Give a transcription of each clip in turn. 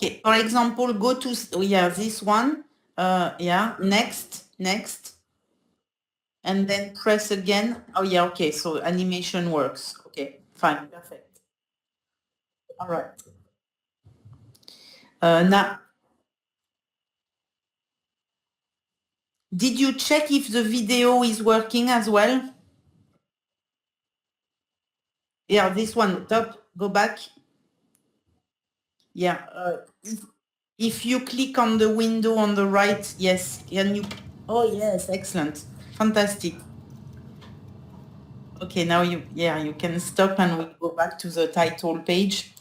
Okay, for example, go to, yeah, this one. Yeah, next. And then press again. Oh, yeah, okay, so animation works. Okay, fine, perfect. All right. Now, did you check if the video is working as well? Yeah, this one, top, go back. Yeah, if you click on the window on the right, yes, can you? Oh, yes, excellent, fantastic. Okay, now you can stop and we go back to the title page.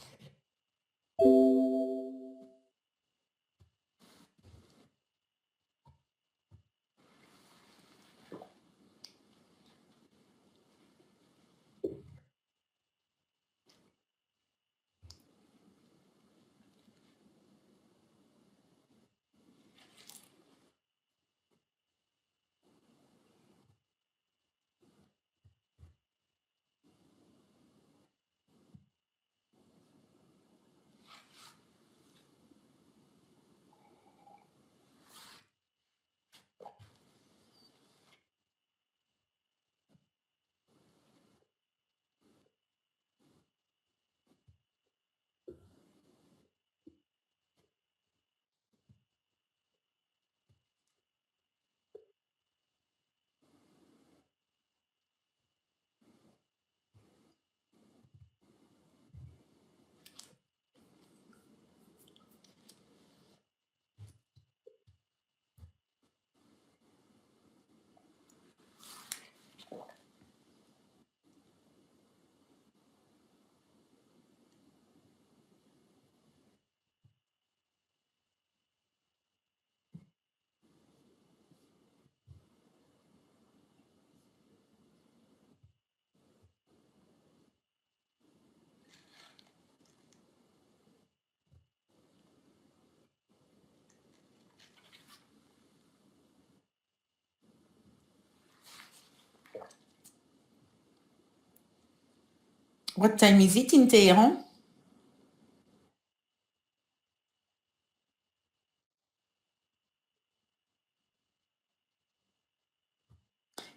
What time is it in Tehran?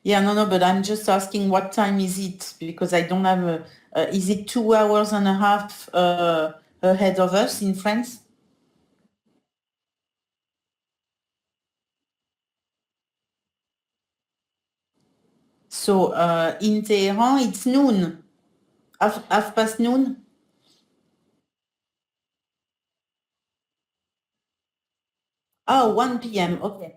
Yeah, no, but I'm just asking what time is it because I don't have is it 2 hours and a half ahead of us in France? So in Tehran, it's noon, half past noon. Oh, 1 p.m. Okay.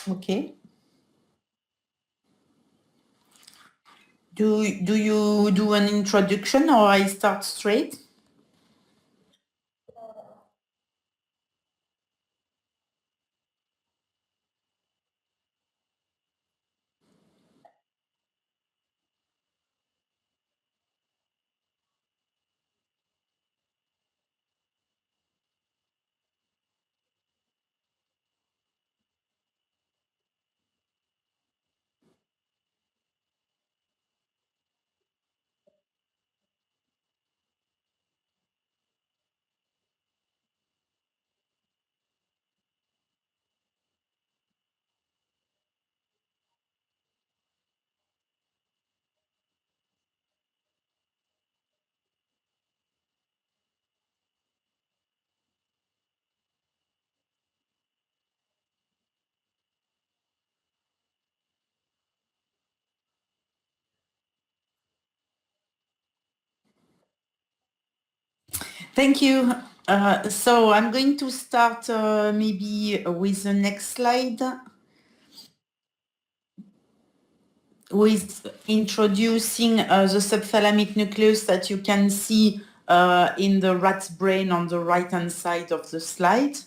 Okay. Do you do an introduction or I start straight? Thank you. So I'm going to start maybe with the next slide with introducing the subthalamic nucleus that you can see in the rat's brain on the right-hand side of the slide.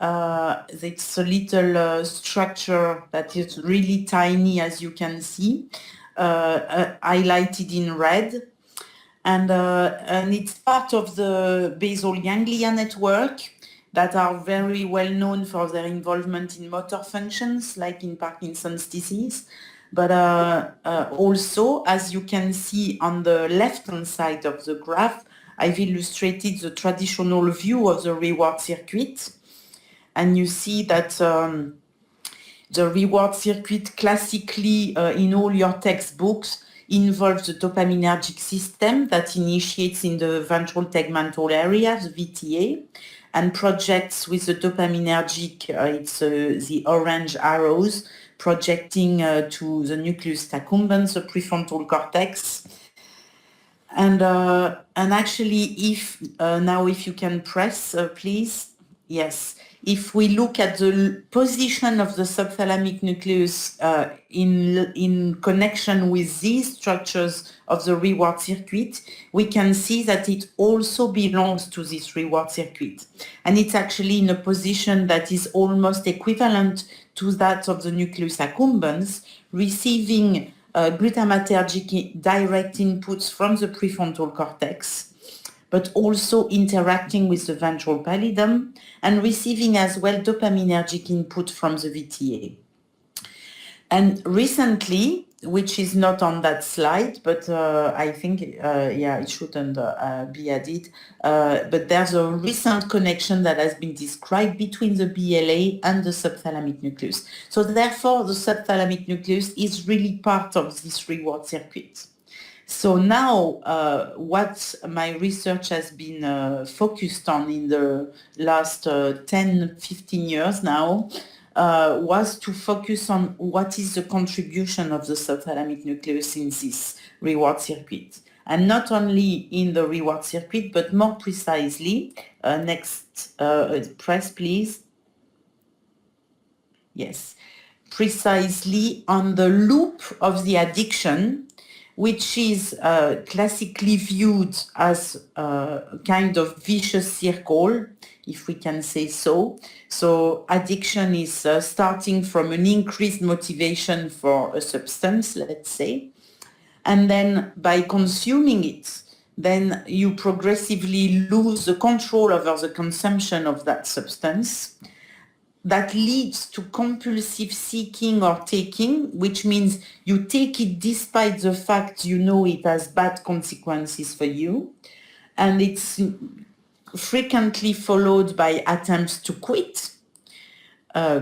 It's a little structure that is really tiny, as you can see, highlighted in red. And it's part of the basal ganglia network that are very well known for their involvement in motor functions, like in Parkinson's disease. But also, as you can see on the left-hand side of the graph, I've illustrated the traditional view of the reward circuit. And you see that the reward circuit classically in all your textbooks involves the dopaminergic system that initiates in the ventral tegmental area, the VTA, and projects with the dopaminergic, it's the orange arrows, projecting to the nucleus accumbens, the prefrontal cortex. And actually, if now if you can press, please. Yes. If we look at the position of the subthalamic nucleus in connection with these structures of the reward circuit, we can see that it also belongs to this reward circuit. And it's actually in a position that is almost equivalent to that of the nucleus accumbens, receiving glutamatergic direct inputs from the prefrontal cortex, but also interacting with the ventral pallidum and receiving as well dopaminergic input from the VTA. And recently, which is not on that slide, but I think, it shouldn't be added, but there's a recent connection that has been described between the BLA and the subthalamic nucleus. So therefore, the subthalamic nucleus is really part of this reward circuit. So now what my research has been focused on in the last 10, 15 years now was to focus on what is the contribution of the subthalamic nucleus in this reward circuit. And not only in the reward circuit, but more precisely, next press please. Yes, precisely on the loop of the addiction, which is classically viewed as a kind of vicious circle, if we can say so. So addiction is starting from an increased motivation for a substance, let's say, and then by consuming it, then you progressively lose the control over the consumption of that substance. That leads to compulsive seeking or taking, which means you take it despite the fact you know it has bad consequences for you. And it's frequently followed by attempts to quit,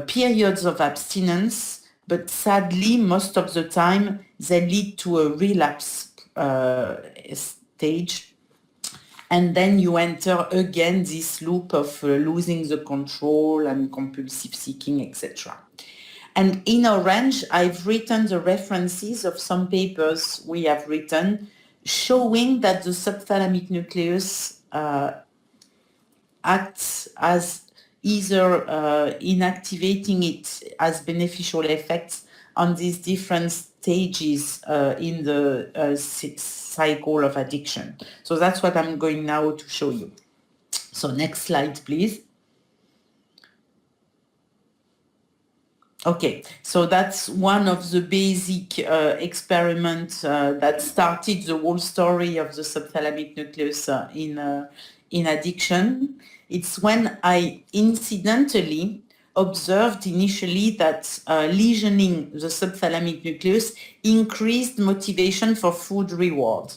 periods of abstinence, but sadly, most of the time, they lead to a relapse stage. And then you enter again this loop of losing the control and compulsive seeking, etc. And in orange, I've written the references of some papers we have written showing that the subthalamic nucleus acts as either inactivating it has beneficial effects on these different stages in the cycle of addiction. So that's what I'm going now to show you. So next slide, please. Okay, so that's one of the basic experiments that started the whole story of the subthalamic nucleus in addiction. It's when I incidentally observed initially that lesioning the subthalamic nucleus increased motivation for food reward.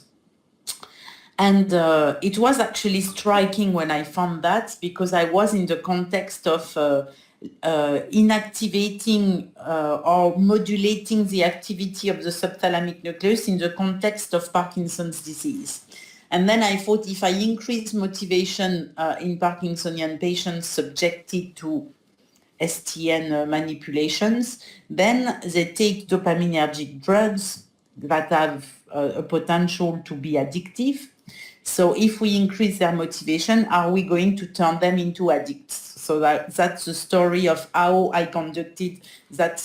And it was actually striking when I found that, because I was in the context of inactivating or modulating the activity of the subthalamic nucleus in the context of Parkinson's disease. And then I thought, if I increase motivation in Parkinsonian patients subjected to STN manipulations, then they take dopaminergic drugs that have a potential to be addictive. So if we increase their motivation, are we going to turn them into addicts? So that's the story of how I conducted that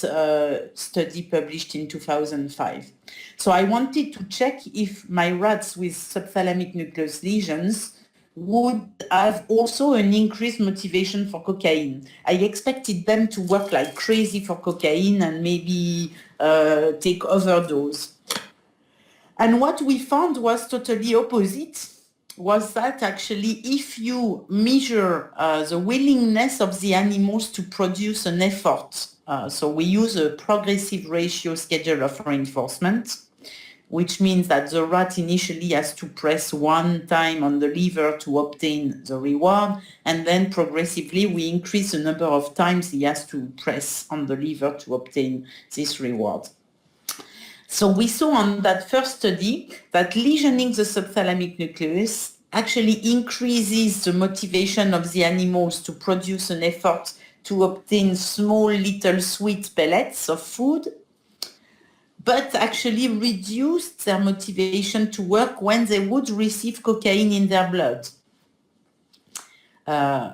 study published in 2005. So I wanted to check if my rats with subthalamic nucleus lesions would have also an increased motivation for cocaine. I expected them to work like crazy for cocaine and maybe take overdose. And what we found was totally opposite, was that actually if you measure the willingness of the animals to produce an effort, so we use a progressive ratio schedule of reinforcement, which means that the rat initially has to press one time on the lever to obtain the reward, and then progressively we increase the number of times he has to press on the lever to obtain this reward. So we saw on that first study that lesioning the subthalamic nucleus actually increases the motivation of the animals to produce an effort to obtain small little sweet pellets of food, but actually reduced their motivation to work when they would receive cocaine in their blood.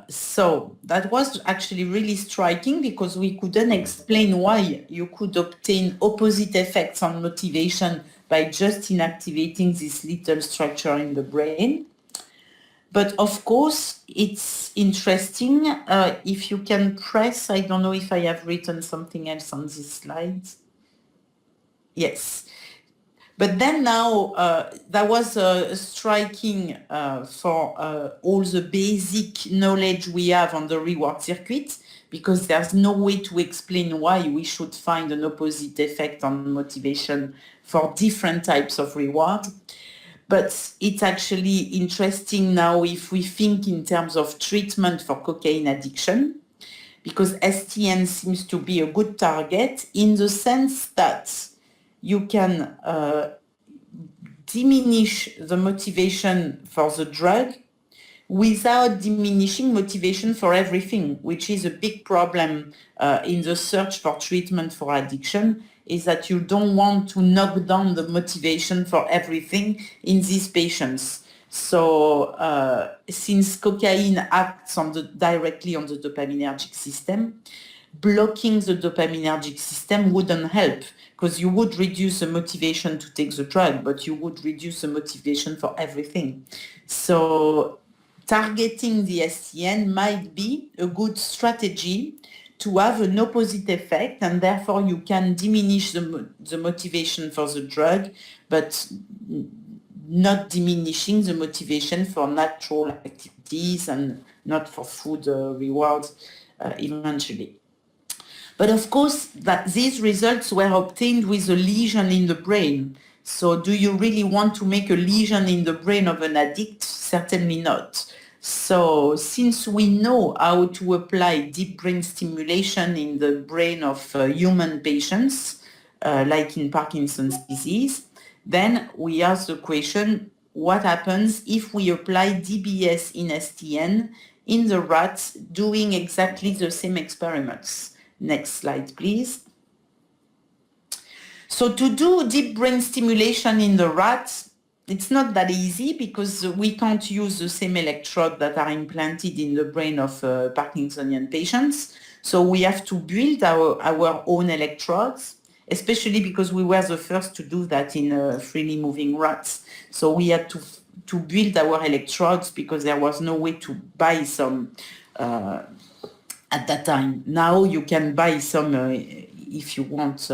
So that was actually really striking, because we couldn't explain why you could obtain opposite effects on motivation by just inactivating this little structure in the brain. But of course, it's interesting if you can press, I don't know if I have written something else on this slide. Yes. But then now, that was striking for all the basic knowledge we have on the reward circuit, because there's no way to explain why we should find an opposite effect on motivation for different types of reward. But it's actually interesting now if we think in terms of treatment for cocaine addiction, because STN seems to be a good target in the sense that you can diminish the motivation for the drug without diminishing motivation for everything, which is a big problem in the search for treatment for addiction, is that you don't want to knock down the motivation for everything in these patients. So since cocaine acts directly on the dopaminergic system, blocking the dopaminergic system wouldn't help, because you would reduce the motivation to take the drug, but you would reduce the motivation for everything. So targeting the STN might be a good strategy to have an opposite effect, and therefore you can diminish the motivation for the drug, but not diminishing the motivation for natural activities and not for food rewards eventually. But of course, that these results were obtained with a lesion in the brain. So do you really want to make a lesion in the brain of an addict? Certainly not. So since we know how to apply deep brain stimulation in the brain of human patients, like in Parkinson's disease, then we ask the question, what happens if we apply DBS in STN in the rats doing exactly the same experiments? Next slide, please. So to do deep brain stimulation in the rats, it's not that easy because we can't use the same electrode that are implanted in the brain of Parkinsonian patients. So we have to build our own electrodes, especially because we were the first to do that in freely moving rats. So we had to build our electrodes because there was no way to buy some at that time. Now you can buy some if you want.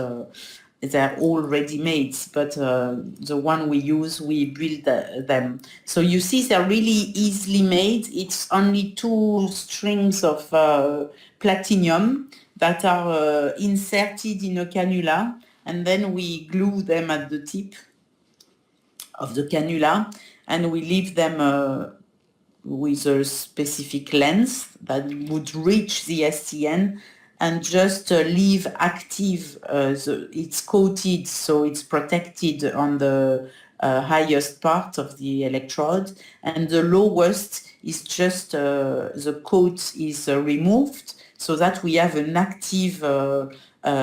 They're all ready-made, but the one we use, we build them. So you see they're really easily made. It's only 2 strings of platinum that are inserted in a cannula, and then we glue them at the tip of the cannula, and we leave them with a specific length that would reach the STN and just leave active. It's coated, so it's protected on the highest part of the electrode, and the lowest is just the coat is removed so that we have an active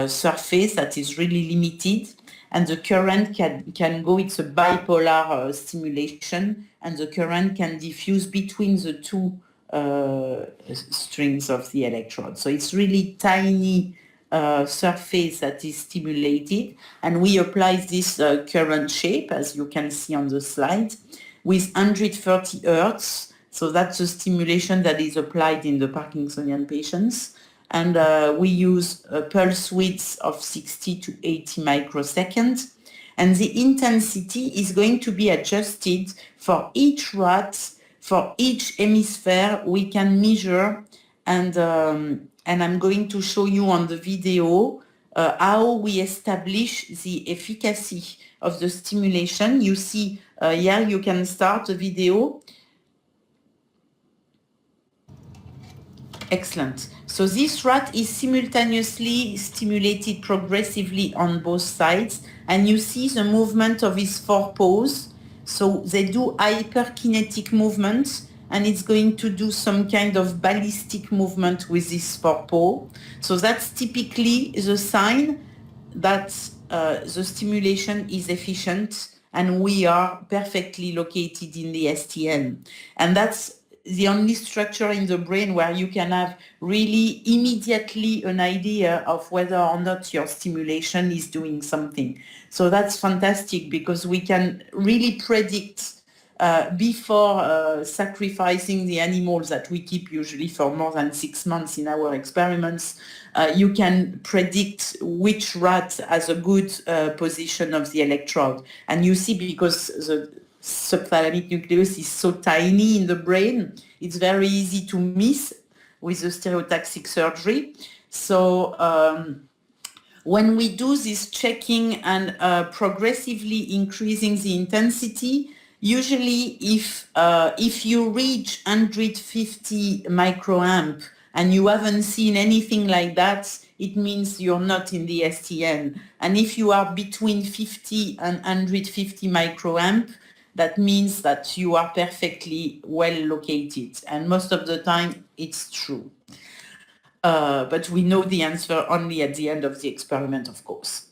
surface that is really limited. And the current can go, it's a bipolar stimulation, and the current can diffuse between the 2 strings of the electrode. So it's really tiny surface that is stimulated, and we apply this current shape, as you can see on the slide, with 130 Hertz. So that's the stimulation that is applied in the Parkinsonian patients. And we use pulse widths of 60 to 80 microseconds. And the intensity is going to be adjusted for each rat, for each hemisphere we can measure. And I'm going to show you on the video how we establish the efficacy of the stimulation. You see here, you can start the video. Excellent. So this rat is simultaneously stimulated progressively on both sides, and you see the movement of his 4 paws. So they do hyperkinetic movements, and it's going to do some kind of ballistic movement with this 4 paw. So that's typically the sign that the stimulation is efficient and we are perfectly located in the STN. And that's the only structure in the brain where you can have really immediately an idea of whether or not your stimulation is doing something. So that's fantastic because we can really predict before sacrificing the animals that we keep usually for more than 6 months in our experiments. You can predict which rat has a good position of the electrode. And you see, because the subthalamic nucleus is so tiny in the brain, it's very easy to miss with the stereotaxic surgery. So when we do this checking and progressively increasing the intensity, usually if you reach 150 microamp and you haven't seen anything like that, it means you're not in the STN. And if you are between 50 and 150 microamp, that means that you are perfectly well located. And most of the time, it's true. But we know the answer only at the end of the experiment, of course.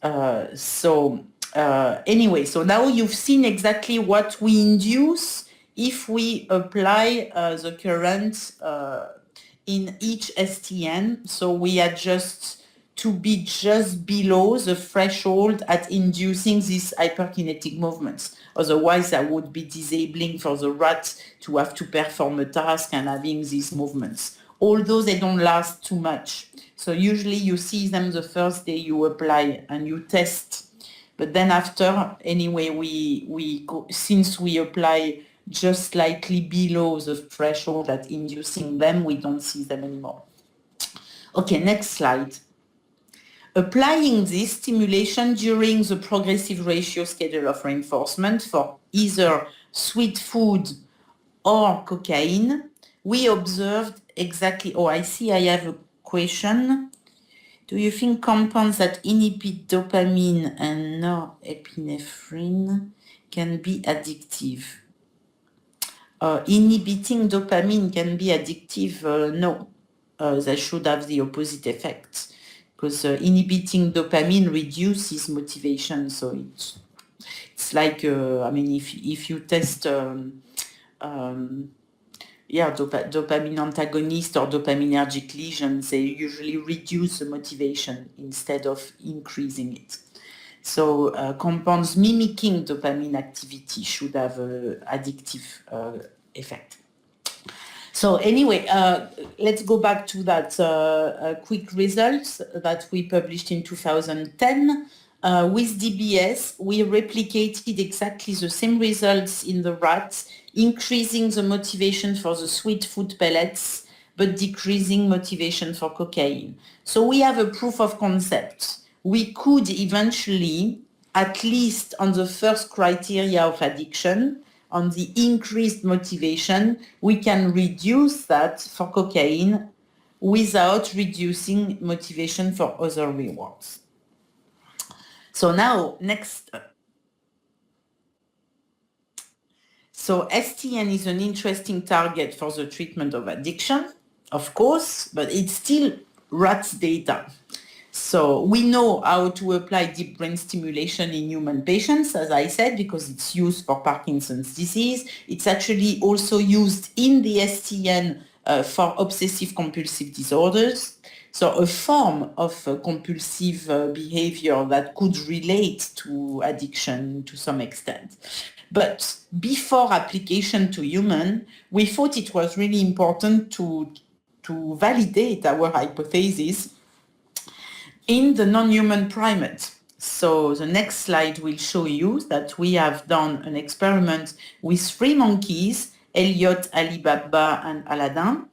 Anyway, so now you've seen exactly what we induce if we apply the current in each STN. So we adjust to be just below the threshold at inducing these hyperkinetic movements. Otherwise, that would be disabling for the rat to have to perform a task and having these movements, although they don't last too much. So usually you see them the first day you apply and you test. But then after, anyway, we go, since we apply just slightly below the threshold at inducing them, we don't see them anymore. Okay, next slide. Applying this stimulation during the progressive ratio schedule of reinforcement for either sweet food or cocaine, we observed exactly, oh, I see I have a question. Do you think compounds that inhibit dopamine and norepinephrine can be addictive? Inhibiting dopamine can be addictive? No, they should have the opposite effect. Because inhibiting dopamine reduces motivation, so it's it's like, I mean, if you test, dopamine antagonist or dopaminergic lesions, they usually reduce the motivation instead of increasing it. So compounds mimicking dopamine activity should have an addictive effect. So anyway, let's go back to that quick results that we published in 2010. With DBS, we replicated exactly the same results in the rats, increasing the motivation for the sweet food pellets, but decreasing motivation for cocaine. So we have a proof of concept. We could eventually, at least on the first criteria of addiction, on the increased motivation, we can reduce that for cocaine without reducing motivation for other rewards. So now, next. So STN is an interesting target for the treatment of addiction, of course, but it's still rats data. So we know how to apply deep brain stimulation in human patients, as I said, because it's used for Parkinson's disease. It's actually also used in the STN for obsessive compulsive disorders. So a form of compulsive behavior that could relate to addiction to some extent. But before application to human, we thought it was really important to validate our hypothesis in the non-human primate. So the next slide will show you that we have done an experiment with 3 monkeys, Elliot, Alibaba, and Aladdin.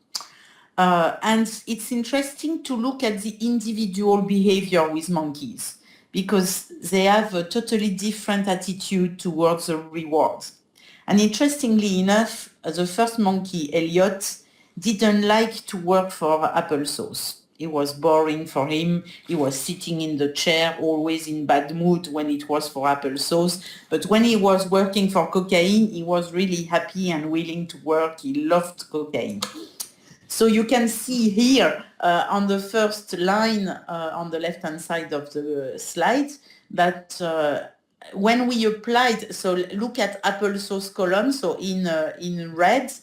And it's interesting to look at the individual behavior with monkeys because they have a totally different attitude towards the rewards. And interestingly enough, the first monkey, Elliot, didn't like to work for applesauce. It was boring for him. He was sitting in the chair, always in bad mood when it was for applesauce. But when he was working for cocaine, he was really happy and willing to work. He loved cocaine. So you can see here on the first line on the left-hand side of the slide that when we applied, so look at applesauce column, so in red,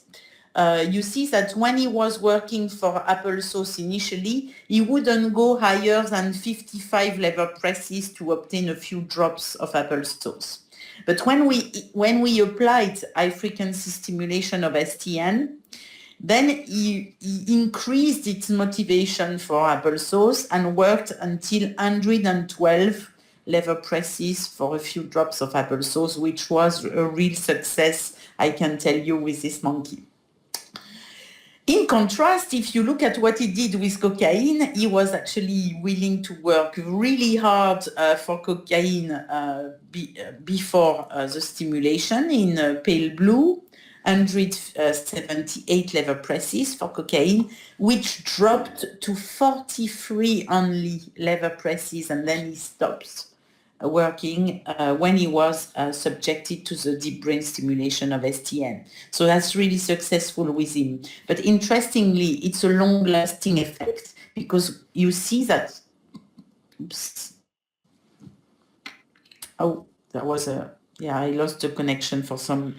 you see that when he was working for applesauce initially, he wouldn't go higher than 55 lever presses to obtain a few drops of applesauce. But when we applied high-frequency stimulation of STN, then he increased its motivation for applesauce and worked until 112 lever presses for a few drops of applesauce, which was a real success, I can tell you, with this monkey. In contrast, if you look at what he did with cocaine, he was actually willing to work really hard for cocaine before the stimulation in pale blue, 178 lever presses for cocaine, which dropped to 43 only lever presses, and then he stopped working when he was subjected to the deep brain stimulation of STN. So that's really successful with him. But interestingly, it's a long-lasting effect because you see that, oops. Oh, that was I lost the connection for some.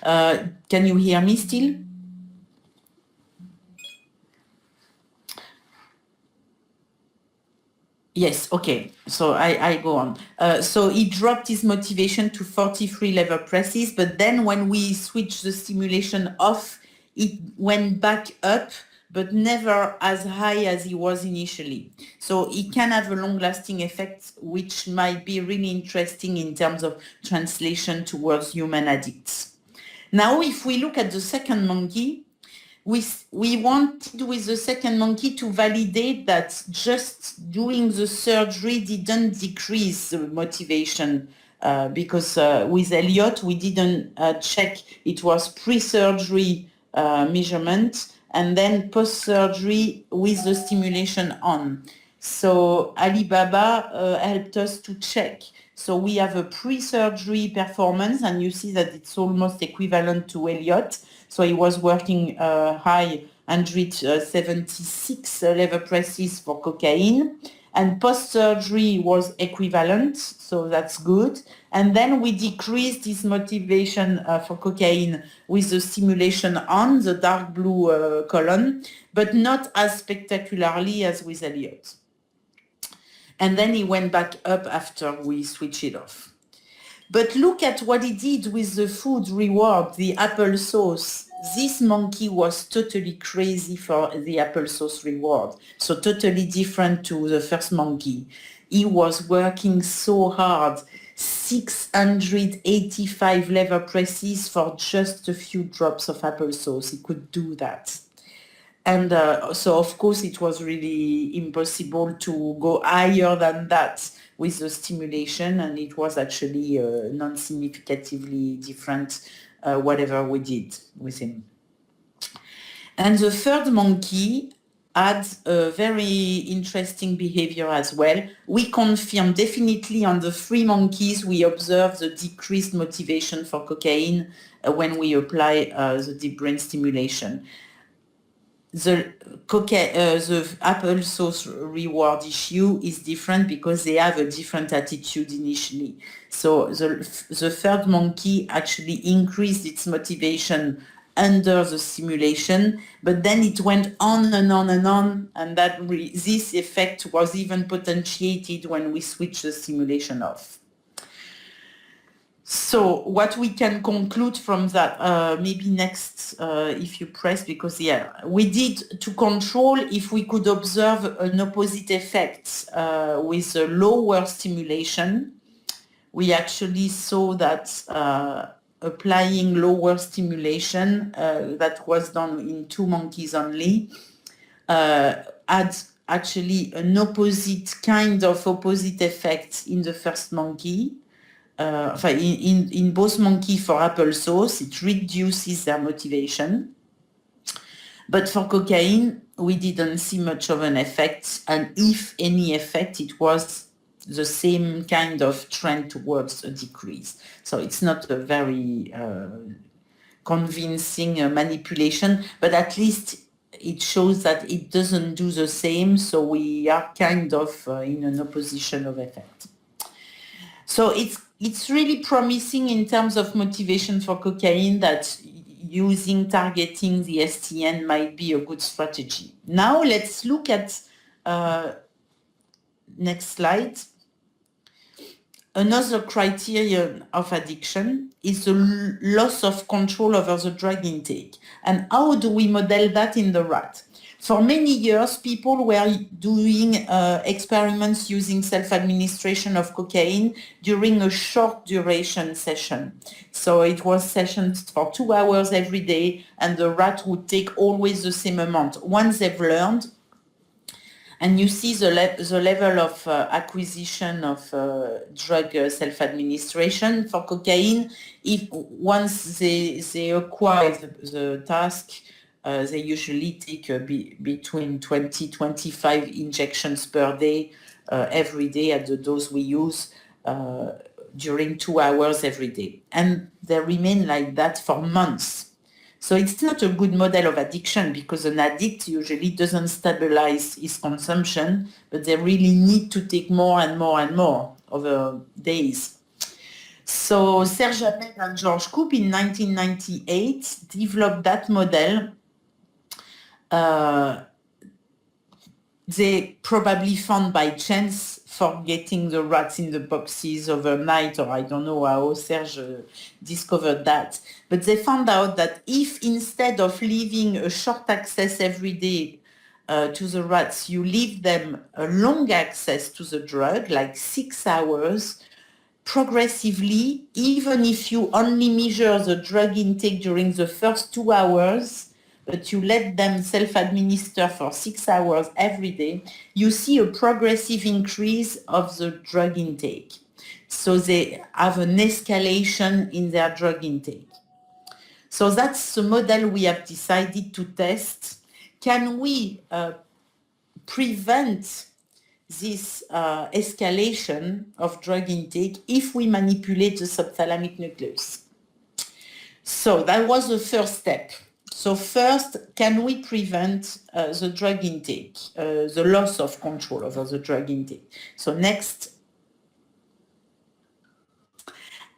Can you hear me still? Yes, okay. So I go on. So he dropped his motivation to 43 lever presses, but then when we switched the stimulation off, it went back up, but never as high as he was initially. So it can have a long-lasting effect, which might be really interesting in terms of translation towards human addicts. Now, if we look at the second monkey, we wanted with the second monkey to validate that just doing the surgery didn't decrease the motivation because with Elliot, we didn't check. It was pre-surgery measurement and then post-surgery with the stimulation on. So Alibaba helped us to check. So we have a pre-surgery performance, and you see that it's almost equivalent to Elliot. So he was working high 176 lever presses for cocaine. And post-surgery was equivalent, so that's good. And then we decreased this motivation for cocaine with the stimulation on the dark blue column, but not as spectacularly as with Elliot. And then he went back up after we switched it off. But look at what he did with the food reward, the applesauce. This monkey was totally crazy for the applesauce reward. So totally different to the first monkey. He was working so hard, 685 lever presses for just a few drops of applesauce. He could do that. And so, of course, it was really impossible to go higher than that with the stimulation, and it was actually non-significatively different whatever we did with him. And the third monkey had a very interesting behavior as well. We confirmed definitely on the 3 monkeys, we observed the decreased motivation for cocaine when we apply the deep brain stimulation. The applesauce reward issue is different because they have a different attitude initially. So the third monkey actually increased its motivation under the stimulation, but then it went on and on and on, and this effect was even potentiated when we switched the stimulation off. So what we can conclude from that, maybe next, if you press, because we did to control if we could observe an opposite effect with a lower stimulation. We actually saw that applying lower stimulation that was done in 2 monkeys only had actually an opposite effect in the first monkey. In both monkeys for applesauce, it reduces their motivation. But for cocaine, we didn't see much of an effect. And if any effect, it was the same kind of trend towards a decrease. So it's not a very convincing manipulation, but at least it shows that it doesn't do the same. So we are kind of in an opposition of effect. So it's really promising in terms of motivation for cocaine that targeting the STN might be a good strategy. Now let's look at, next slide. Another criterion of addiction is the loss of control over the drug intake. And how do we model that in the rat? For many years, people were doing experiments using self-administration of cocaine during a short duration session. So it was sessions for 2 hours every day, and the rat would take always the same amount. Once they've learned, and you see the level of acquisition of drug self-administration for cocaine. Once they acquire the task, they usually take between 20-25 injections per day, every day at the dose we use during 2 hours every day. And they remain like that for months. So it's not a good model of addiction because an addict usually doesn't stabilize his consumption, but they really need to take more and more and more over days. So Serge Ahmed and George Koop in 1998 developed that model. They probably found by chance forgetting the rats in the boxes overnight, or I don't know how Serge discovered that. But they found out that if instead of leaving a short access every day to the rats, you leave them a long access to the drug, like 6 hours, progressively, even if you only measure the drug intake during the first 2 hours, but you let them self-administer for 6 hours every day, you see a progressive increase of the drug intake. So they have an escalation in their drug intake. So that's the model we have decided to test. Can we prevent this escalation of drug intake if we manipulate the subthalamic nucleus? So that was the first step. So first, can we prevent the drug intake, the loss of control over the drug intake? So next.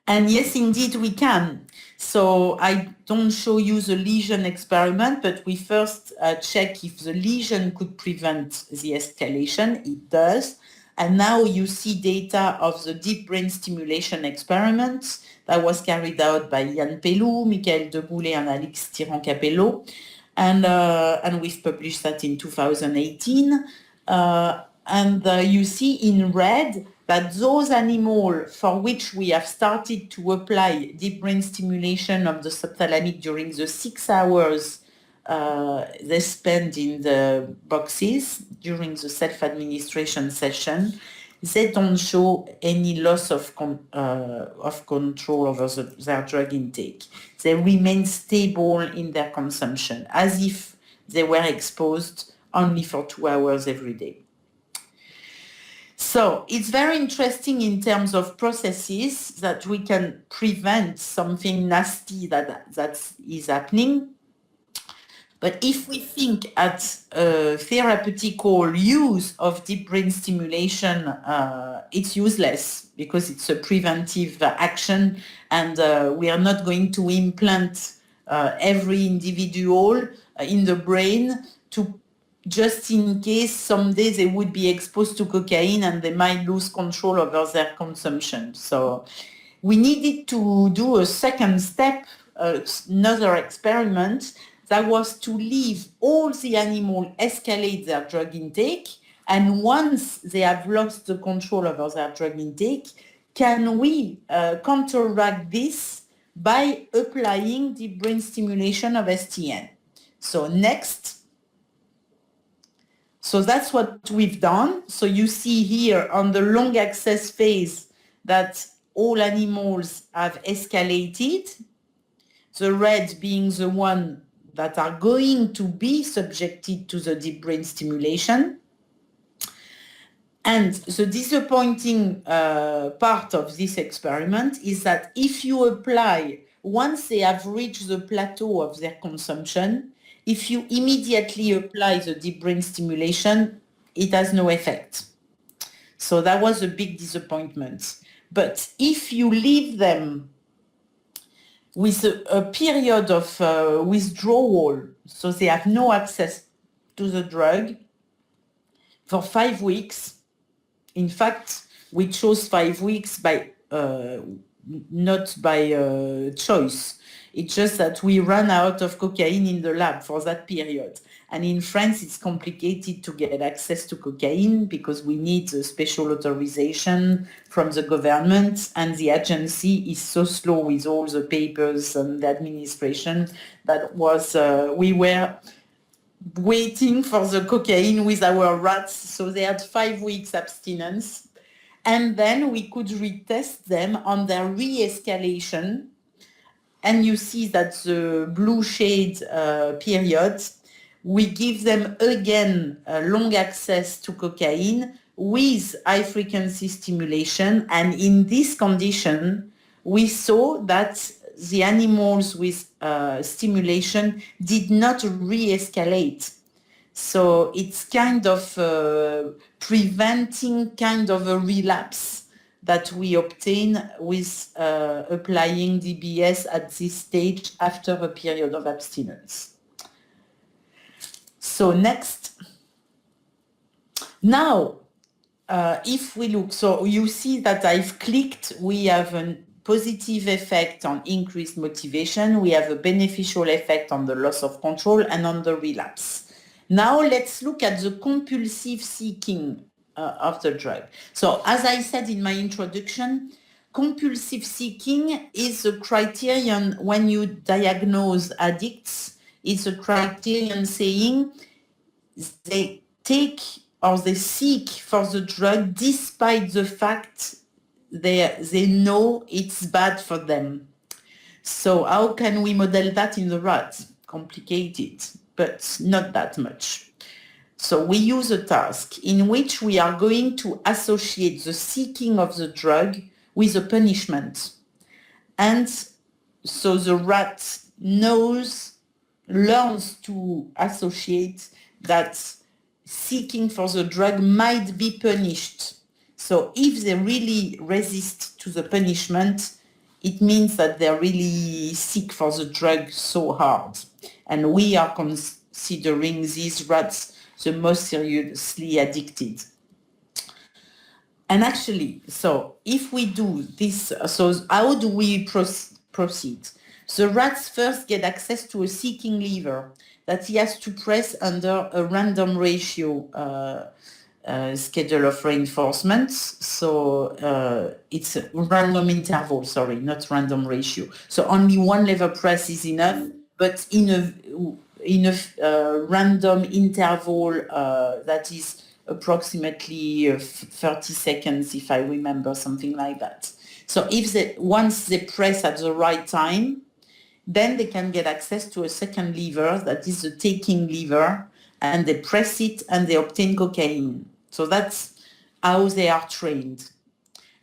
And yes, indeed, we can. So I don't show you the lesion experiment, but we first check if the lesion could prevent the escalation. It does. And now you see data of the deep brain stimulation experiment that was carried out by Yann Pelou, Michael Deboulet, and Alex Tiran-Capello. And we've published that in 2018. You see in red that those animals for which we have started to apply deep brain stimulation of the subthalamic during the 6 hours they spend in the boxes during the self-administration session, they don't show any loss of control over their drug intake. They remain stable in their consumption, as if they were exposed only for 2 hours every day. So it's very interesting in terms of processes that we can prevent something nasty that is happening. But if we think at therapeutical use of deep brain stimulation, it's useless because it's a preventive action, and we are not going to implant every individual in the brain to just in case someday they would be exposed to cocaine and they might lose control over their consumption. So we needed to do a second step, another experiment, that was to leave all the animals escalate their drug intake, and once they have lost the control over their drug intake, can we counteract this by applying deep brain stimulation of STN? So next. So that's what we've done. So you see here on the long access phase that all animals have escalated, the red being the one that are going to be subjected to the deep brain stimulation. And the disappointing part of this experiment is that if you apply, once they have reached the plateau of their consumption, if you immediately apply the deep brain stimulation, it has no effect. So that was a big disappointment. But if you leave them with a period of withdrawal, so they have no access to the drug, for 5 weeks, in fact, we chose 5 weeks by not by choice. It's just that we ran out of cocaine in the lab for that period. And in France, it's complicated to get access to cocaine because we need a special authorization from the government, and the agency is so slow with all the papers and the administration that was we were waiting for the cocaine with our rats. So they had 5 weeks abstinence. And then we could retest them on their re-escalation. And you see that the blue shade period, we give them again long access to cocaine with high frequency stimulation. And in this condition, we saw that the animals with stimulation did not re-escalate. So it's kind of preventing kind of a relapse that we obtain with applying DBS at this stage after a period of abstinence. So next. Now, if we look, so you see that I've clicked, we have a positive effect on increased motivation, we have a beneficial effect on the loss of control and on the relapse. Now let's look at the compulsive seeking of the drug. So as I said in my introduction, compulsive seeking is a criterion when you diagnose addicts. It's a criterion saying they take or they seek for the drug despite the fact they know it's bad for them. So how can we model that in the rat? Complicated, but not that much. So we use a task in which we are going to associate the seeking of the drug with a punishment. And so the rat knows learns to associate that seeking for the drug might be punished. So if they really resist to the punishment, it means that they're really seek for the drug so hard. And we are considering these rats the most seriously addicted. And actually, so if we do this, so how do we proceed? The rats first get access to a seeking lever that he has to press under a random ratio schedule of reinforcements. So it's a random interval, sorry, not random ratio. So only one lever press is enough, but in a random interval that is approximately 30 seconds, if I remember, something like that. So if once they press at the right time, then they can get access to a second lever that is the taking lever, and they press it and they obtain cocaine. So that's how they are trained.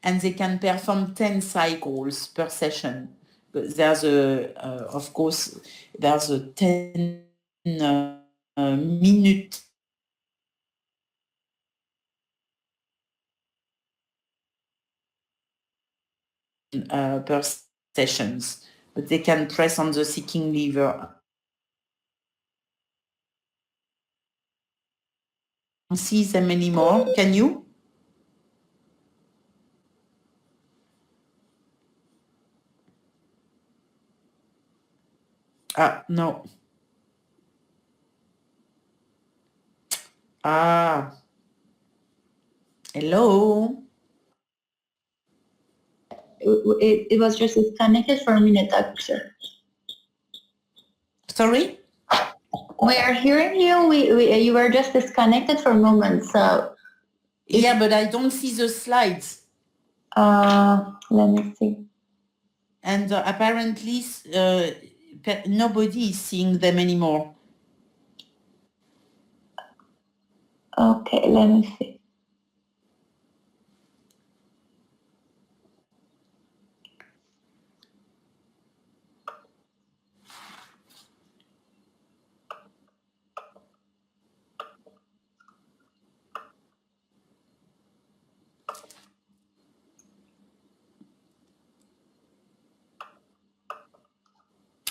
And they can perform 10 cycles per session. But there's of course, there's a 10 minute per sessions, but they can press on the seeking lever. I don't see them anymore. Can you? No. Hello? It was just disconnected for a minute, doctor. Sorry? We are hearing you. You were just disconnected for a moment. So yeah, but I don't see the slides. Let me see. And apparently nobody is seeing them anymore. Okay, let me see.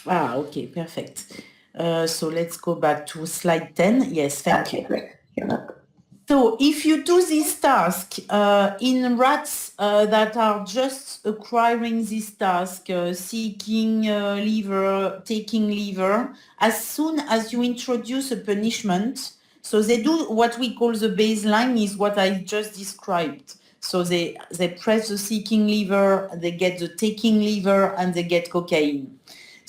Okay, perfect. So let's go back to slide 10. Yes, thank you. Great. You're welcome. So if you do this task in rats that are just acquiring this task, seeking lever, taking lever, as soon as you introduce a punishment, so they do what we call the baseline is what I just described. So they press the seeking lever, they get the taking lever, and they get cocaine.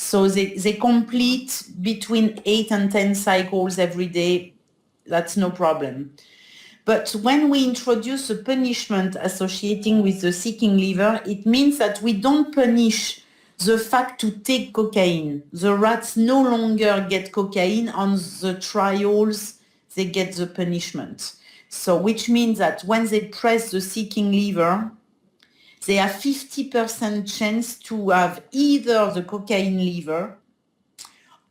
So they complete between 8 and 10 cycles every day. That's no problem. But when we introduce a punishment associating with the seeking lever, it means that we don't punish the fact to take cocaine. The rats no longer get cocaine. On the trials, they get the punishment. So which means that when they press the seeking lever, they have 50% chance to have either the cocaine lever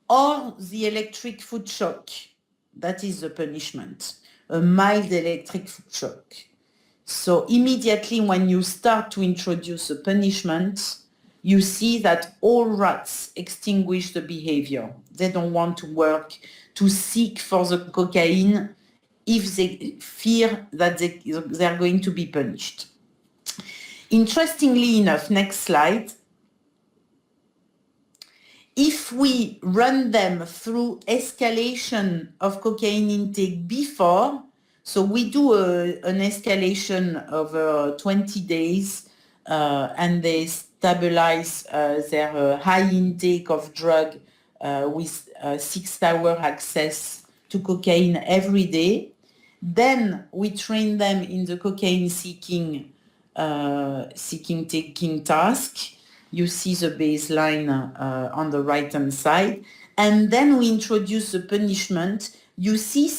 or the electric foot shock. That is the punishment, a mild electric foot shock. So immediately when you start to introduce a punishment, you see that all rats extinguish the behavior. They don't want to work to seek for the cocaine if they fear that they're going to be punished. Interestingly enough, next slide. If we run them through escalation of cocaine intake before, so we do an escalation over 20 days and they stabilize their high intake of drug with 6-hour access to cocaine every day. Then we train them in the cocaine seeking taking task. You see the baseline on the right-hand side. And then we introduce the punishment. You see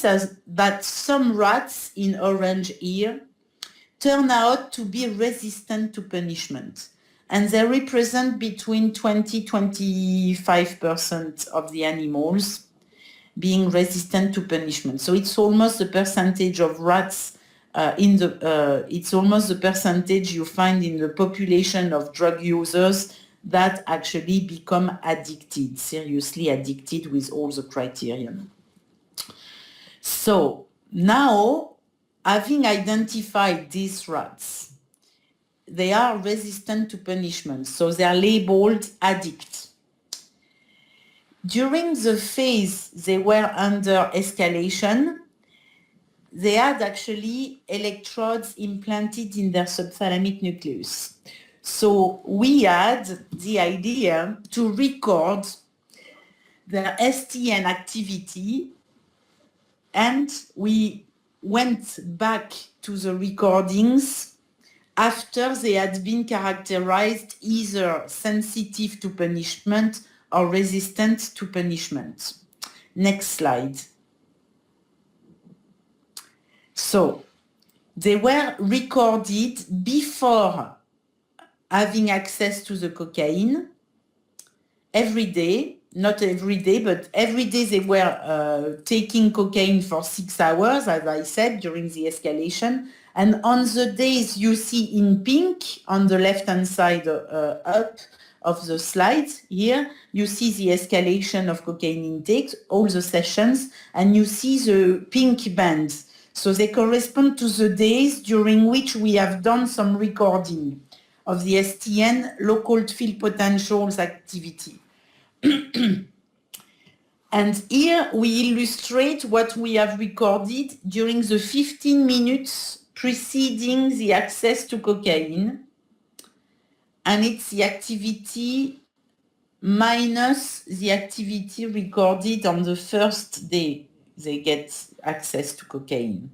that some rats in orange here turn out to be resistant to punishment. and they represent between 20-25% of the animals being resistant to punishment. So it's almost the percentage of rats it's almost the percentage you find in the population of drug users that actually become addicted, seriously addicted with all the criterion. So now, having identified these rats, they are resistant to punishment, so they are labeled addict. During the phase they were under escalation, they had actually electrodes implanted in their subthalamic nucleus. So we had the idea to record their STN activity, and we went back to the recordings after they had been characterized either sensitive to punishment or resistant to punishment. Next slide. So they were recorded before having access to the cocaine every day, not every day, but every day they were taking cocaine for 6 hours, as I said, during the escalation. And on the days you see in pink on the left-hand side up of the slide here, you see the escalation of cocaine intake, all the sessions, and you see the pink bands. So they correspond to the days during which we have done some recording of the STN local field potentials activity. And here we illustrate what we have recorded during the 15 minutes preceding the access to cocaine. And it's the activity minus the activity recorded on the first day they get access to cocaine.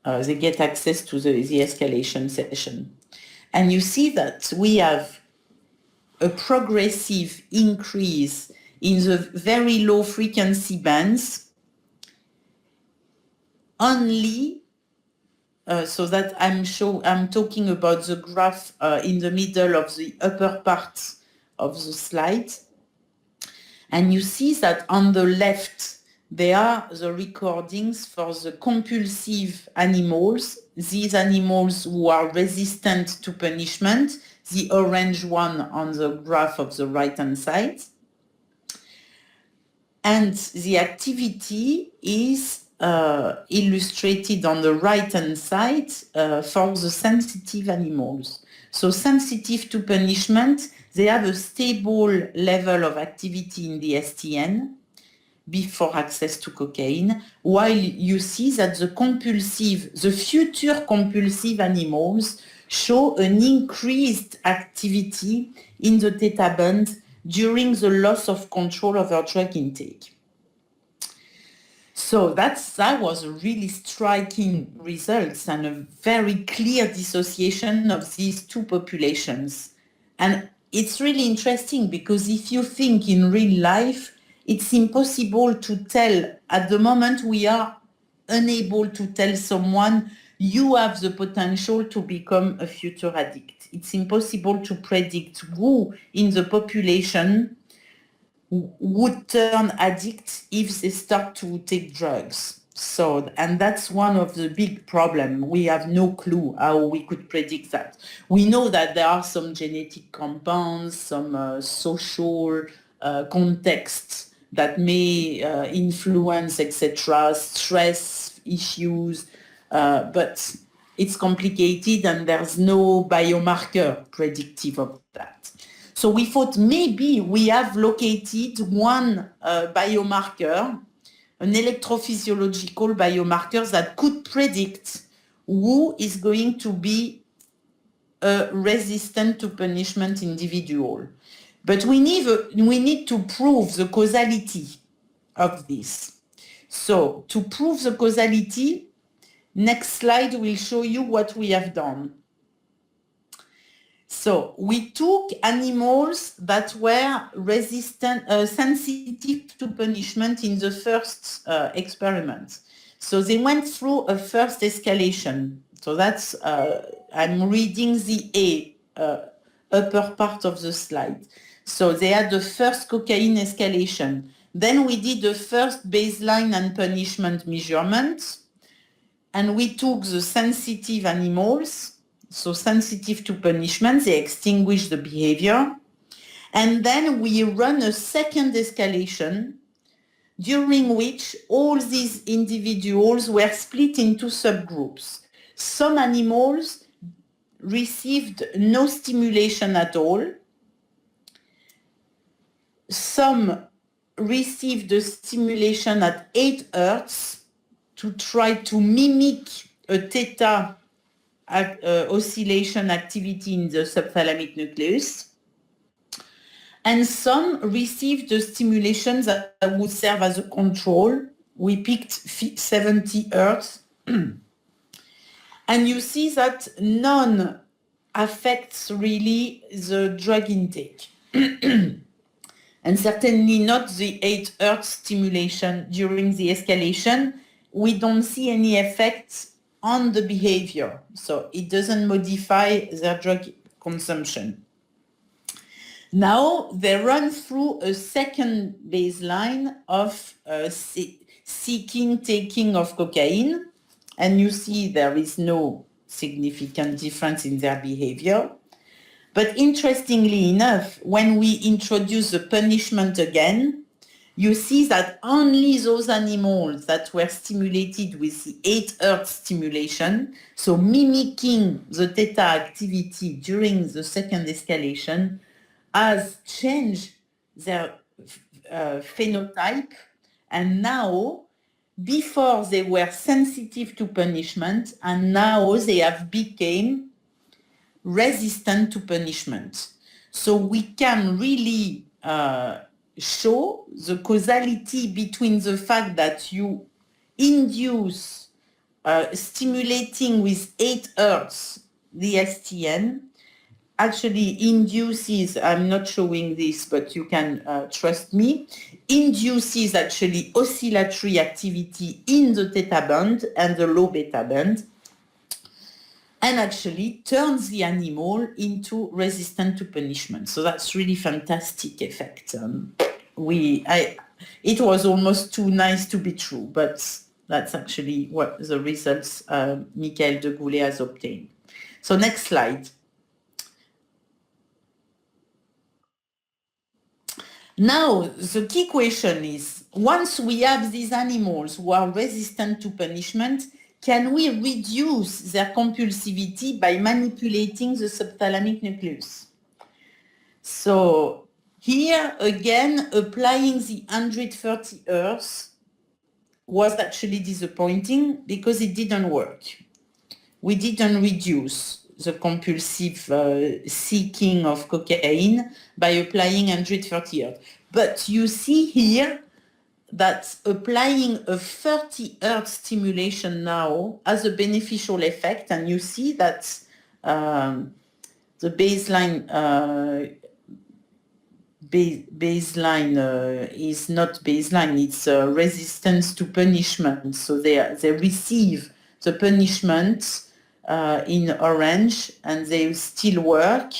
They get access to the escalation session. And you see that we have a progressive increase in the very low frequency bands only, so that I'm talking about the graph in the middle of the upper part of the slide. And you see that on the left, there are the recordings for the compulsive animals, these animals who are resistant to punishment, the orange one on the graph of the right-hand side. And the activity is illustrated on the right-hand side for the sensitive animals. So sensitive to punishment, they have a stable level of activity in the STN before access to cocaine, while you see that the future compulsive animals show an increased activity in the theta band during the loss of control over drug intake. So that was a really striking results and a very clear dissociation of these two populations. And it's really interesting because if you think in real life, it's impossible to tell. At the moment, we are unable to tell someone, you have the potential to become a future addict. It's impossible to predict who in the population would turn addict if they start to take drugs. So, and that's one of the big problems. We have no clue how we could predict that. We know that there are some genetic compounds, some social contexts that may influence, etc., stress issues, but it's complicated and there's no biomarker predictive of that. So we thought maybe we have located one biomarker, an electrophysiological biomarker that could predict who is going to be a resistant to punishment individual. But we need to prove the causality of this. So to prove the causality, next slide will show you what we have done. So we took animals that were sensitive to punishment in the first experiment. So they went through a first escalation. So that's, I'm reading the A upper part of the slide. So they had the first cocaine escalation. Then we did the first baseline and punishment measurement. And we took the sensitive animals, so sensitive to punishment, they extinguish the behavior. And then we run a second escalation during which all these individuals were split into subgroups. Some animals received no stimulation at all. Some received the stimulation at 8 Hertz to try to mimic a theta oscillation activity in the subthalamic nucleus. And some received the stimulation that would serve as a control. We picked 70 Hertz. And you see that none affects really the drug intake. And certainly not the 8 Hertz stimulation during the escalation. We don't see any effects on the behavior. So it doesn't modify their drug consumption. Now they run through a second baseline of seeking, taking of cocaine. And you see there is no significant difference in their behavior. But interestingly enough, when we introduce the punishment again, you see that only those animals that were stimulated with the 8 Hertz stimulation, so mimicking the theta activity during the second escalation, has changed their phenotype. And now, before they were sensitive to punishment, and now they have become resistant to punishment. So we can really show the causality between the fact that you induce stimulating with 8 Hertz the STN actually induces, I'm not showing this, but you can trust me, induces actually oscillatory activity in the theta band and the low beta band, and actually turns the animal into resistant to punishment. So that's really fantastic effect. It was almost too nice to be true, but that's actually what the results Michael de Goulet has obtained. So next slide. Now, the key question is, once we have these animals who are resistant to punishment, can we reduce their compulsivity by manipulating the subthalamic nucleus? So here, again, applying the 130 Hertz was actually disappointing because it didn't work. We didn't reduce the compulsive seeking of cocaine by applying 130 Hertz. But you see here that applying a 30 Hertz stimulation now has a beneficial effect, and you see that the baseline is not baseline, it's resistance to punishment. So they receive the punishment in orange and they still work,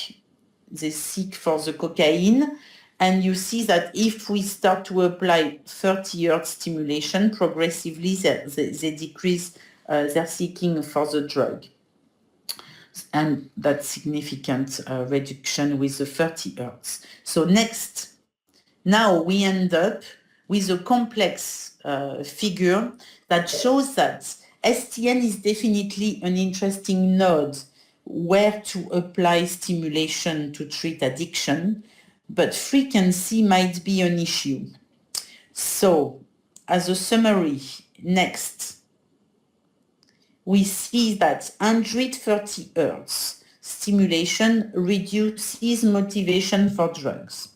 they seek for the cocaine. And you see that if we start to apply 30 Hertz stimulation, progressively they decrease their seeking for the drug. And that's significant reduction with the 30 Hertz. So next, now we end up with a complex figure that shows that STN is definitely an interesting node where to apply stimulation to treat addiction, but frequency might be an issue. So, as a summary, next, we see that 130 Hertz stimulation reduces motivation for drugs.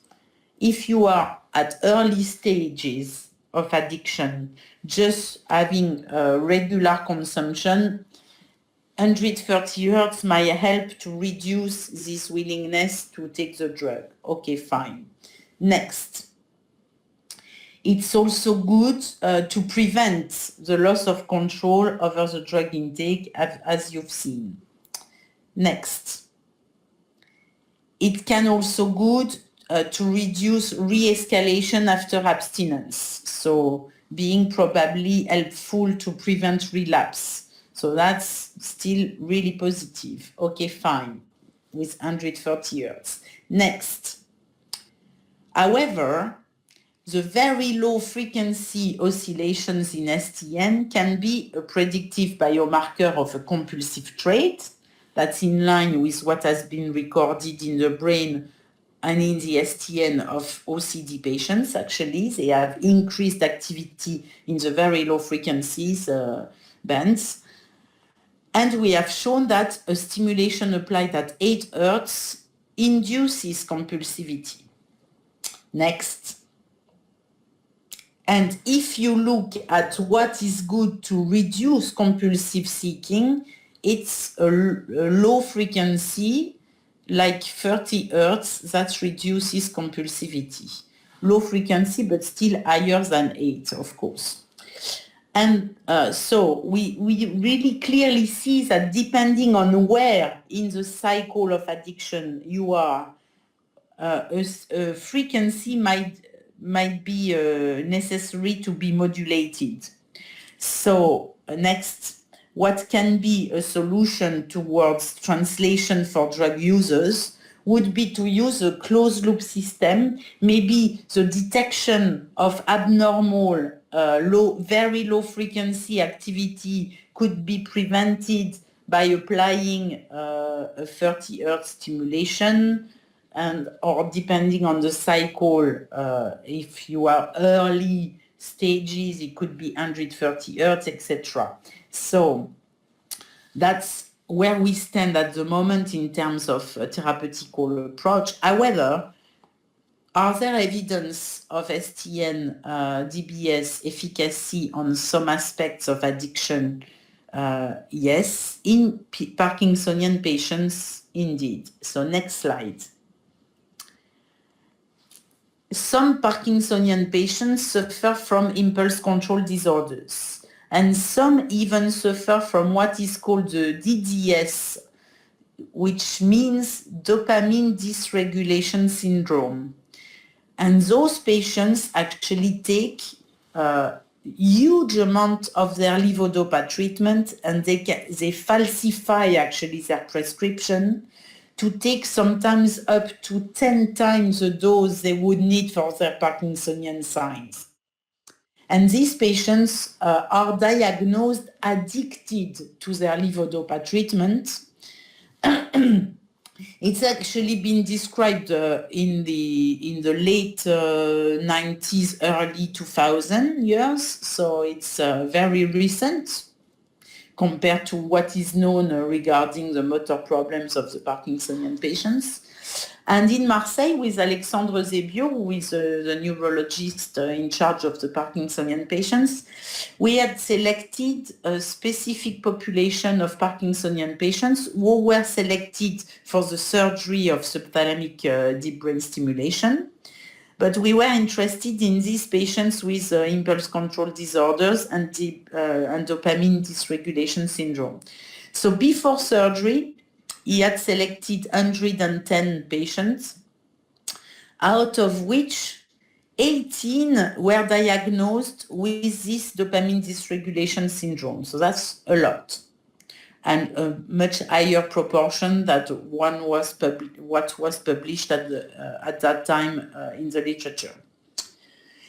If you are at early stages of addiction, just having regular consumption, 130 Hertz might help to reduce this willingness to take the drug. Okay, fine. Next. It's also good to prevent the loss of control over the drug intake, as you've seen. Next. it can also good to reduce re-escalation after abstinence. So being probably helpful to prevent relapse. So that's still really positive. Okay, fine, with 130 Hz. Next. However, the very low frequency oscillations in STN can be a predictive biomarker of a compulsive trait. That's in line with what has been recorded in the brain and in the STN of OCD patients. Actually, they have increased activity in the very low frequencies bands. And we have shown that a stimulation applied at 8 Hz induces compulsivity. Next. And if you look at what is good to reduce compulsive seeking, it's a low frequency, like 30 Hz, that reduces compulsivity. Low frequency, but still higher than 8, of course. And so we really clearly see that depending on where in the cycle of addiction you are, a frequency might be necessary to be modulated. So next, what can be a solution towards translation for drug users would be to use a closed loop system. Maybe the detection of abnormal, very low frequency activity could be prevented by applying a 30 Hz stimulation, and or depending on the cycle, if you are early stages, it could be 130 Hz, etc. So that's where we stand at the moment in terms of therapeutical approach. However, are there evidence of STN DBS efficacy on some aspects of addiction? Yes, in Parkinsonian patients, indeed. So next slide. Some Parkinsonian patients suffer from impulse control disorders, and some even suffer from what is called the DDS, which means dopamine dysregulation syndrome. And those patients actually take a huge amount of their levodopa treatment, and they falsify actually their prescription to take sometimes up to 10 times the dose they would need for their Parkinsonian signs. And these patients are diagnosed addicted to their levodopa treatment. It's actually been described in the late 90s, early 2000 years, so it's very recent compared to what is known regarding the motor problems of the Parkinsonian patients. And in Marseille, with Alexandre Zebio, who is the neurologist in charge of the Parkinsonian patients, we had selected a specific population of Parkinsonian patients who were selected for the surgery of subthalamic deep brain stimulation. But we were interested in these patients with impulse control disorders and dopamine dysregulation syndrome. So before surgery, he had selected 110 patients, out of which 18 were diagnosed with this dopamine dysregulation syndrome. So that's a lot, and a much higher proportion than what was published at that time in the literature.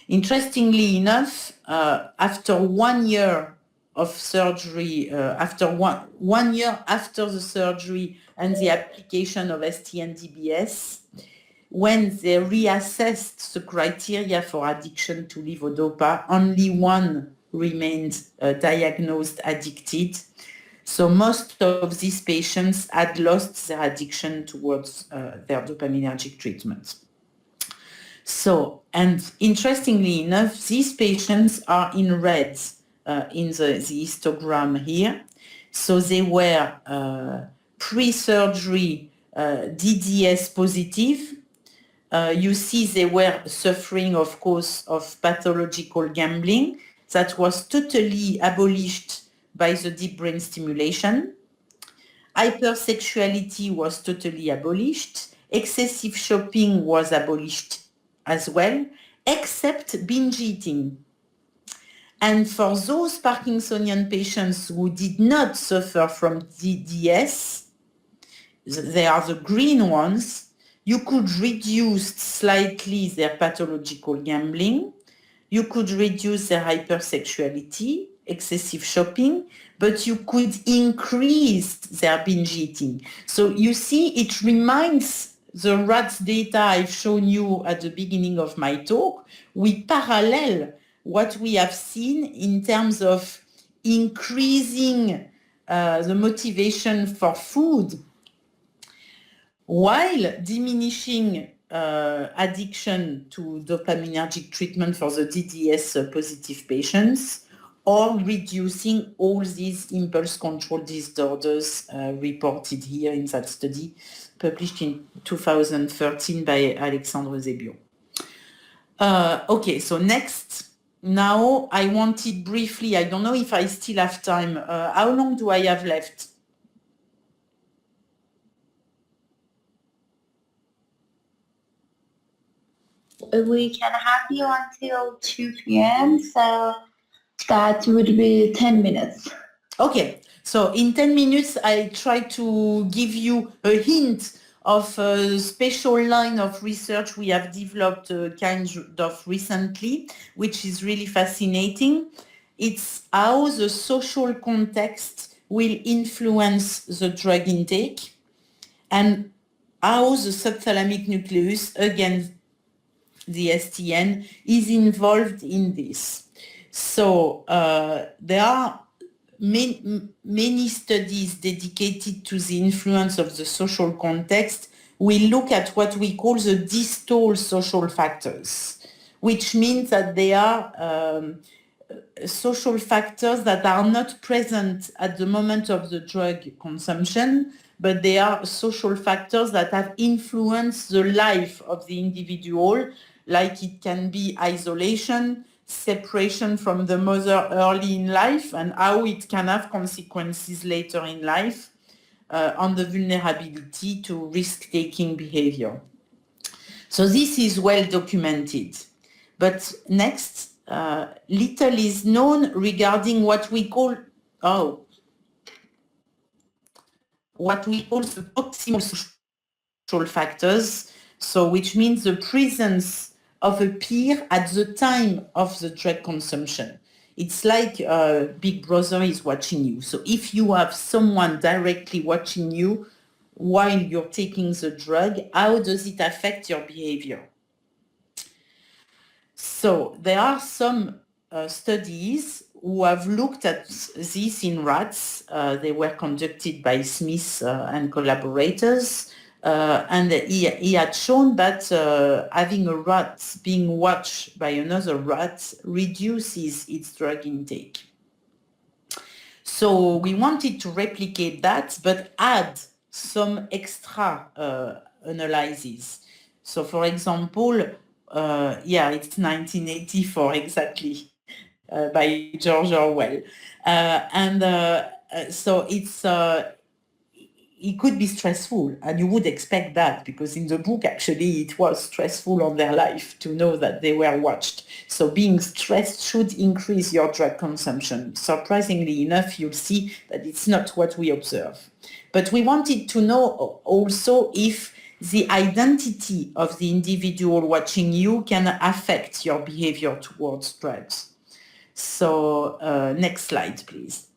Interestingly enough, after 1 year of surgery, after one year after the surgery and the application of STN-DBS, when they reassessed the criteria for addiction to levodopa, only one remained diagnosed addicted. So most of these patients had lost their addiction towards their dopaminergic treatment. So, and interestingly enough, these patients are in red in the histogram here. So they were pre-surgery DDS positive. You see they were suffering, of course, of pathological gambling that was totally abolished by the deep brain stimulation. Hypersexuality was totally abolished. Excessive shopping was abolished as well, except binge eating. And for those Parkinsonian patients who did not suffer from DDS, they are the green ones, you could reduce slightly their pathological gambling, you could reduce their hypersexuality, excessive shopping, but you could increase their binge eating. So you see, it reminds the rats data I've shown you at the beginning of my talk. We parallel what we have seen in terms of increasing the motivation for food while diminishing addiction to dopaminergic treatment for the DDS positive patients, or reducing all these impulse control disorders reported here in that study published in 2013 by Alexandre Zebion. Okay, so next. Now I wanted briefly, I don't know if I still have time. How long do I have left? We can have you until 2 p.m., so that would be 10 minutes. Okay, so in 10 minutes, I try to give you a hint of a special line of research we have developed kind of recently, which is really fascinating. It's how the social context will influence the drug intake and how the subthalamic nucleus, again, the STN, is involved in this. So there are many studies dedicated to the influence of the social context. We look at what we call the distal social factors, which means that they are social factors that are not present at the moment of the drug consumption, but they are social factors that have influenced the life of the individual, like it can be isolation, separation from the mother early in life, and how it can have consequences later in life on the vulnerability to risk-taking behavior. So this is well documented. But next, little is known regarding what we call the proximal social factors, so which means the presence of a peer at the time of the drug consumption. It's like Big Brother is watching you. So if you have someone directly watching you while you're taking the drug, how does it affect your behavior? So there are some studies who have looked at this in rats. They were conducted by Smith and collaborators. And he had shown that having a rat being watched by another rat reduces its drug intake. So we wanted to replicate that, but add some extra analyses. So for example, it's 1984 exactly, by George Orwell. So it's it could be stressful, and you would expect that because in the book, actually, it was stressful on their life to know that they were watched. So being stressed should increase your drug consumption. Surprisingly enough, you'll see that it's not what we observe. But we wanted to know also if the identity of the individual watching you can affect your behavior towards drugs. So next slide, please.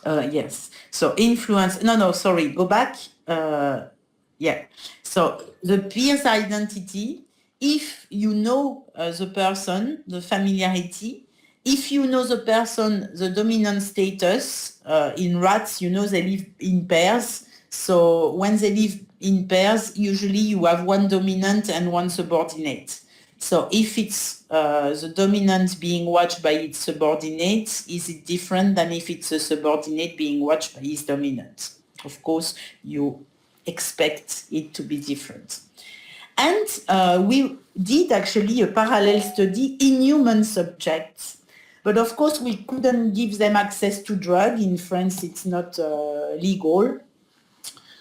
Yes. So influence. No, sorry. Go back. Yeah. So the peer's identity, if you know the person, the familiarity, if you know the person, the dominant status, in rats, you know they live in pairs. So when they live in pairs, usually you have one dominant and one subordinate. So if it's the dominant being watched by its subordinate, is it different than if it's a subordinate being watched by his dominant? Of course, you expect it to be different. And we did actually a parallel study in human subjects. But of course, we couldn't give them access to drug. In France, it's not legal.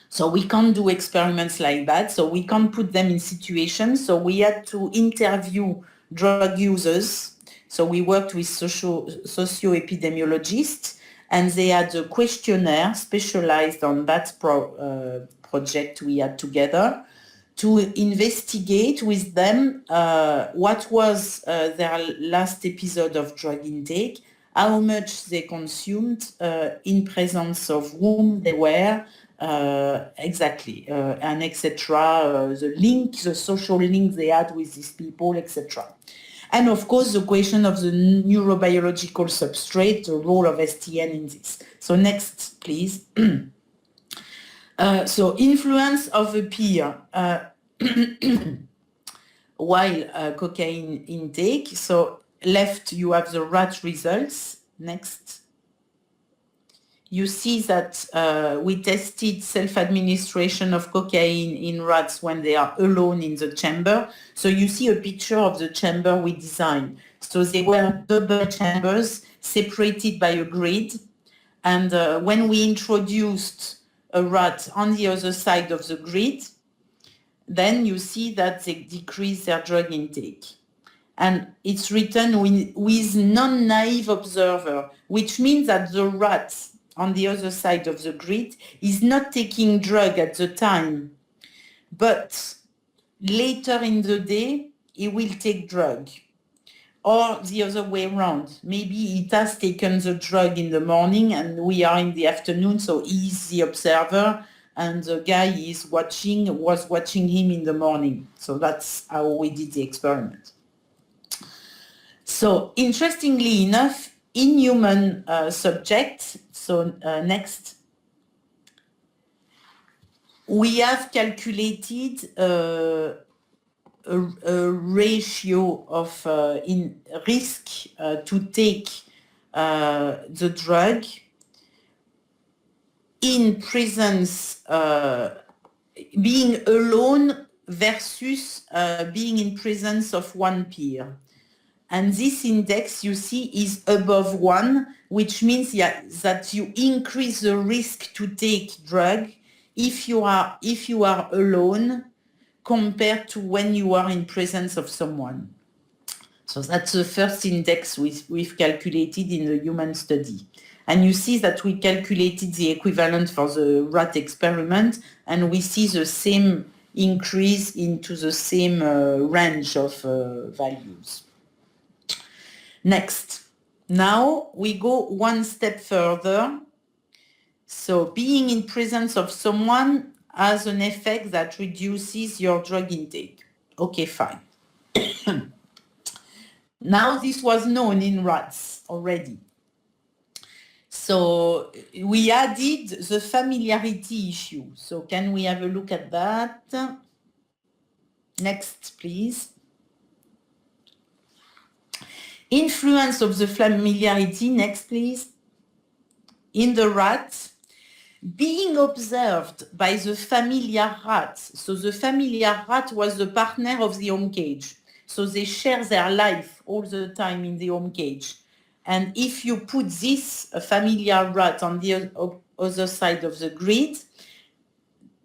So we can't do experiments like that. So we can't put them in situations. So we had to interview drug users. So we worked with socio-epidemiologists, and they had a questionnaire specialized on that project we had together to investigate with them what was their last episode of drug intake, how much they consumed, in presence of whom they were, exactly, and etc. The link, the social link they had with these people, etc. And of course, the question of the neurobiological substrate, the role of STN in this. So next, please. So influence of a peer while cocaine intake. So left, you have the rat results. Next. You see that we tested self-administration of cocaine in rats when they are alone in the chamber. So you see a picture of the chamber we designed. So they were double chambers separated by a grid. And when we introduced a rat on the other side of the grid, then you see that they decrease their drug intake. And it's written with non-naive observer, which means that the rat on the other side of the grid is not taking drug at the time, but later in the day, he will take drug. Or the other way around. Maybe he has taken the drug in the morning and we are in the afternoon, so he's the observer and the guy was watching him in the morning. So that's how we did the experiment. So interestingly enough, in human subjects, so next, we have calculated a ratio of in risk to take the drug in presence, being alone versus being in presence of one peer. And this index, you see, is above 1, which means that you increase the risk to take drug if you are alone compared to when you are in presence of someone. So that's the first index we've calculated in the human study. And you see that we calculated the equivalent for the rat experiment, and we see the same increase into the same range of values. Next. Now we go one step further. So being in presence of someone has an effect that reduces your drug intake. Okay, fine. Now this was known in rats already. So we added the familiarity issue. So can we have a look at that? Next, please. Influence of the familiarity, next please, in the rat, being observed by the familiar rat. So the familiar rat was the partner of the home cage. So they share their life all the time in the home cage. And if you put this familiar rat on the other side of the grid,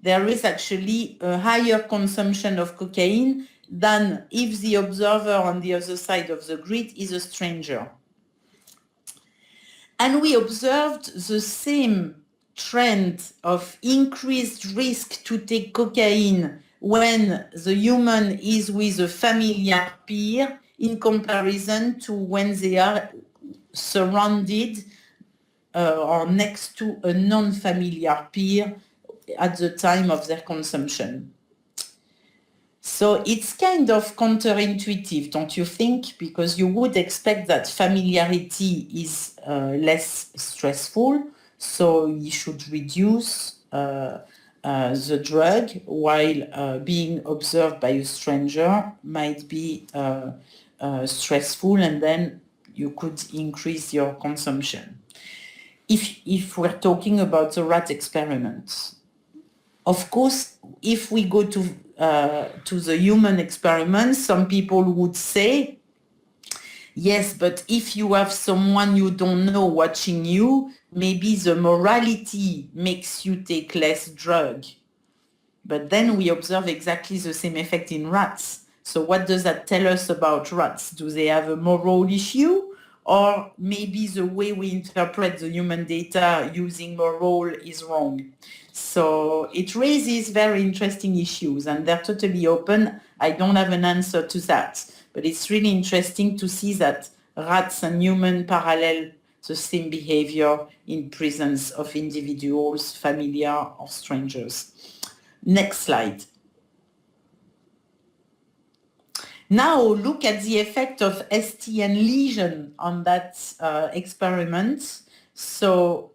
there is actually a higher consumption of cocaine than if the observer on the other side of the grid is a stranger. And we observed the same trend of increased risk to take cocaine when the human is with a familiar peer in comparison to when they are surrounded or next to a non-familiar peer at the time of their consumption. So it's kind of counterintuitive, don't you think? Because you would expect that familiarity is less stressful, so you should reduce the drug, while being observed by a stranger might be stressful, and then you could increase your consumption. If we're talking about the rat experiments. Of course, if we go to the human experiments, some people would say Yes, but if you have someone you don't know watching you, maybe the morality makes you take less drug. But then we observe exactly the same effect in rats. So what does that tell us about rats? Do they have a moral issue? Or maybe the way we interpret the human data using moral is wrong. So it raises very interesting issues, and they're totally open. I don't have an answer to that, but it's really interesting to see that rats and human parallel the same behavior in presence of individuals, familiar or strangers. Next slide. Now look at the effect of STN lesion on that experiment. So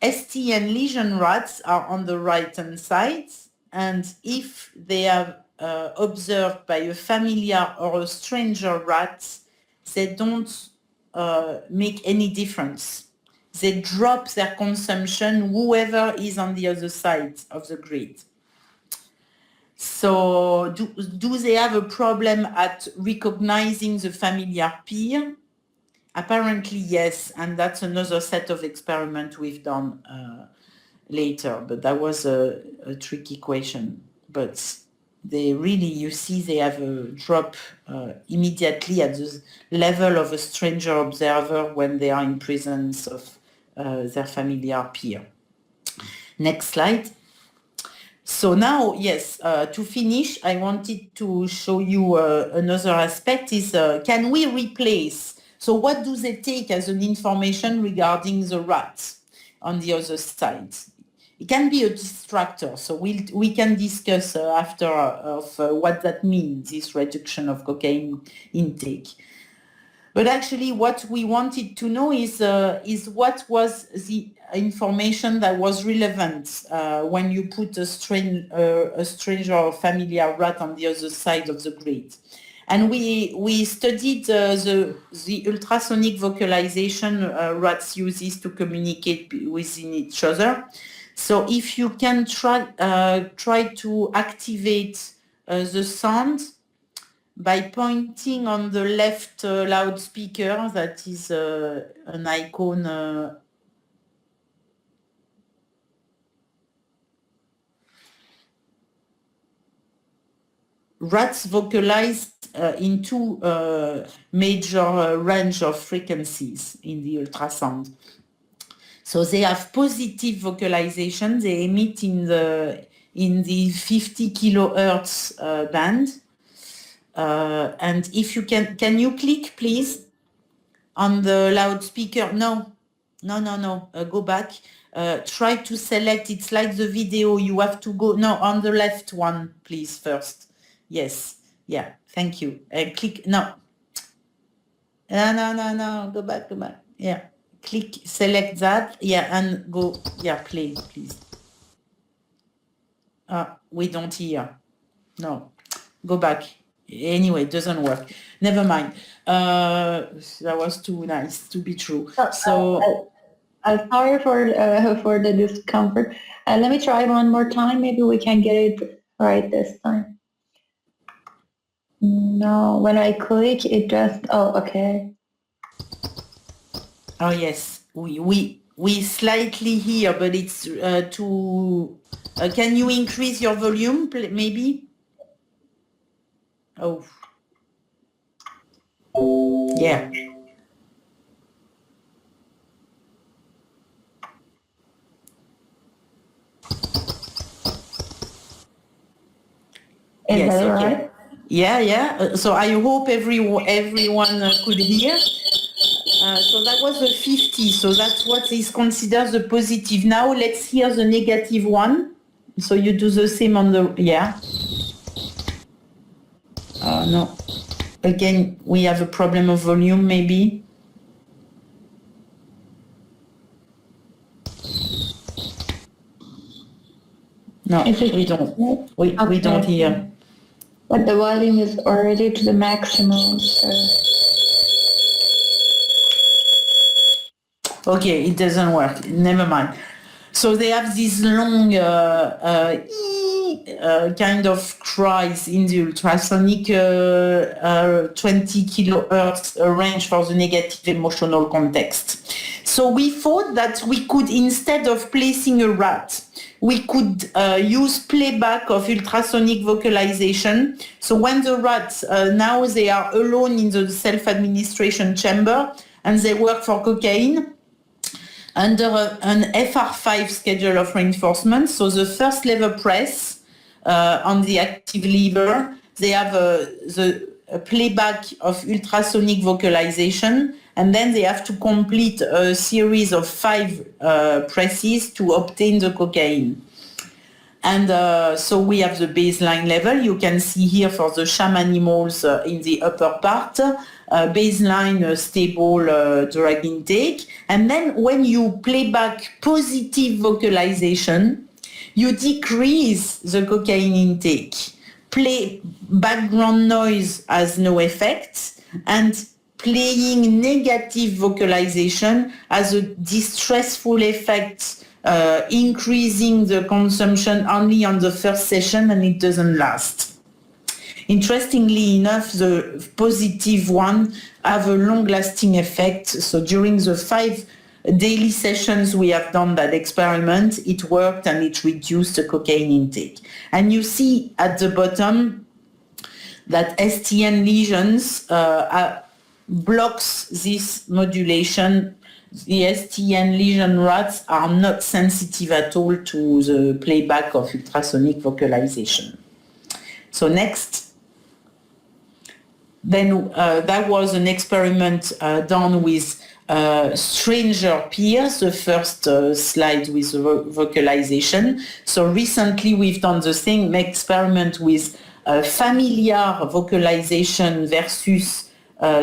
STN lesion rats are on the right-hand side, and if they are observed by a familiar or a stranger rat, they don't make any difference. They drop their consumption, whoever is on the other side of the grid. So do they have a problem at recognizing the familiar peer? Apparently, yes, and that's another set of experiment we've done later, but that was a tricky question. But they really, you see, they have a drop immediately at the level of a stranger observer when they are in presence of their familiar peer. Next slide. So now, yes, to finish, I wanted to show you another aspect is, can we replace? So what do they take as an information regarding the rats on the other side? It can be a distractor, so we can discuss after of what that means, this reduction of cocaine intake. But actually, what we wanted to know is what was the information that was relevant when you put a stranger or familiar rat on the other side of the grid. And we studied the ultrasonic vocalization rats uses to communicate within each other. So if you can try to activate the sound by pointing on the left loudspeaker, that is an icon. Rats vocalize in two major range of frequencies in the ultrasound. So they have positive vocalization. They emit in the 50 kilohertz band. And if you can you click please on the loudspeaker? No, go back. Try to select, it's like the video, you have to go, no, on the left one, please, first. Yes, yeah, thank you. Click, no, go back, yeah. Click, select that, yeah, and go, yeah, play, please. We don't hear, no, go back. Anyway, it doesn't work. Never mind. That was too nice to be true. So I'm sorry for the discomfort. Let me try one more time. Maybe we can get it right this time. No, when I click, it just. Oh, okay. Oh yes, we slightly hear, but it's too. Can you increase your volume, maybe? Oh. Yeah. Is that right? Yeah. So I hope everyone could hear. So that was a 50. So that's what is considered the positive. Now let's hear the negative one. So you do the same on the, yeah. No. Again, we have a problem of volume, maybe. No, we don't. We don't hear. But the volume is already to the maximum. So. Okay, it doesn't work. Never mind. So they have these long kind of cries in the ultrasonic 20 kilohertz range for the negative emotional context. So we thought that we could, instead of placing a rat, we could use playback of ultrasonic vocalization. So when the rats, now they are alone in the self-administration chamber and they work for cocaine, under an FR5 schedule of reinforcement. So the first lever press on the active lever, they have the playback of ultrasonic vocalization, and then they have to complete a series of 5 presses to obtain the cocaine. And so we have the baseline level. You can see here for the sham animals in the upper part, baseline stable drug intake. And then when you play back positive vocalization, you decrease the cocaine intake. Play background noise has no effect, and playing negative vocalization has a distressful effect, increasing the consumption only on the first session, and it doesn't last. Interestingly enough, the positive one have a long-lasting effect. So during the 5 daily sessions we have done that experiment, it worked and it reduced the cocaine intake. And you see at the bottom that STN lesions blocks this modulation. The STN lesion rats are not sensitive at all to the playback of ultrasonic vocalization. So next. Then that was an experiment done with stranger peers, the first slide with vocalization. So recently we've done the same experiment with familiar vocalization versus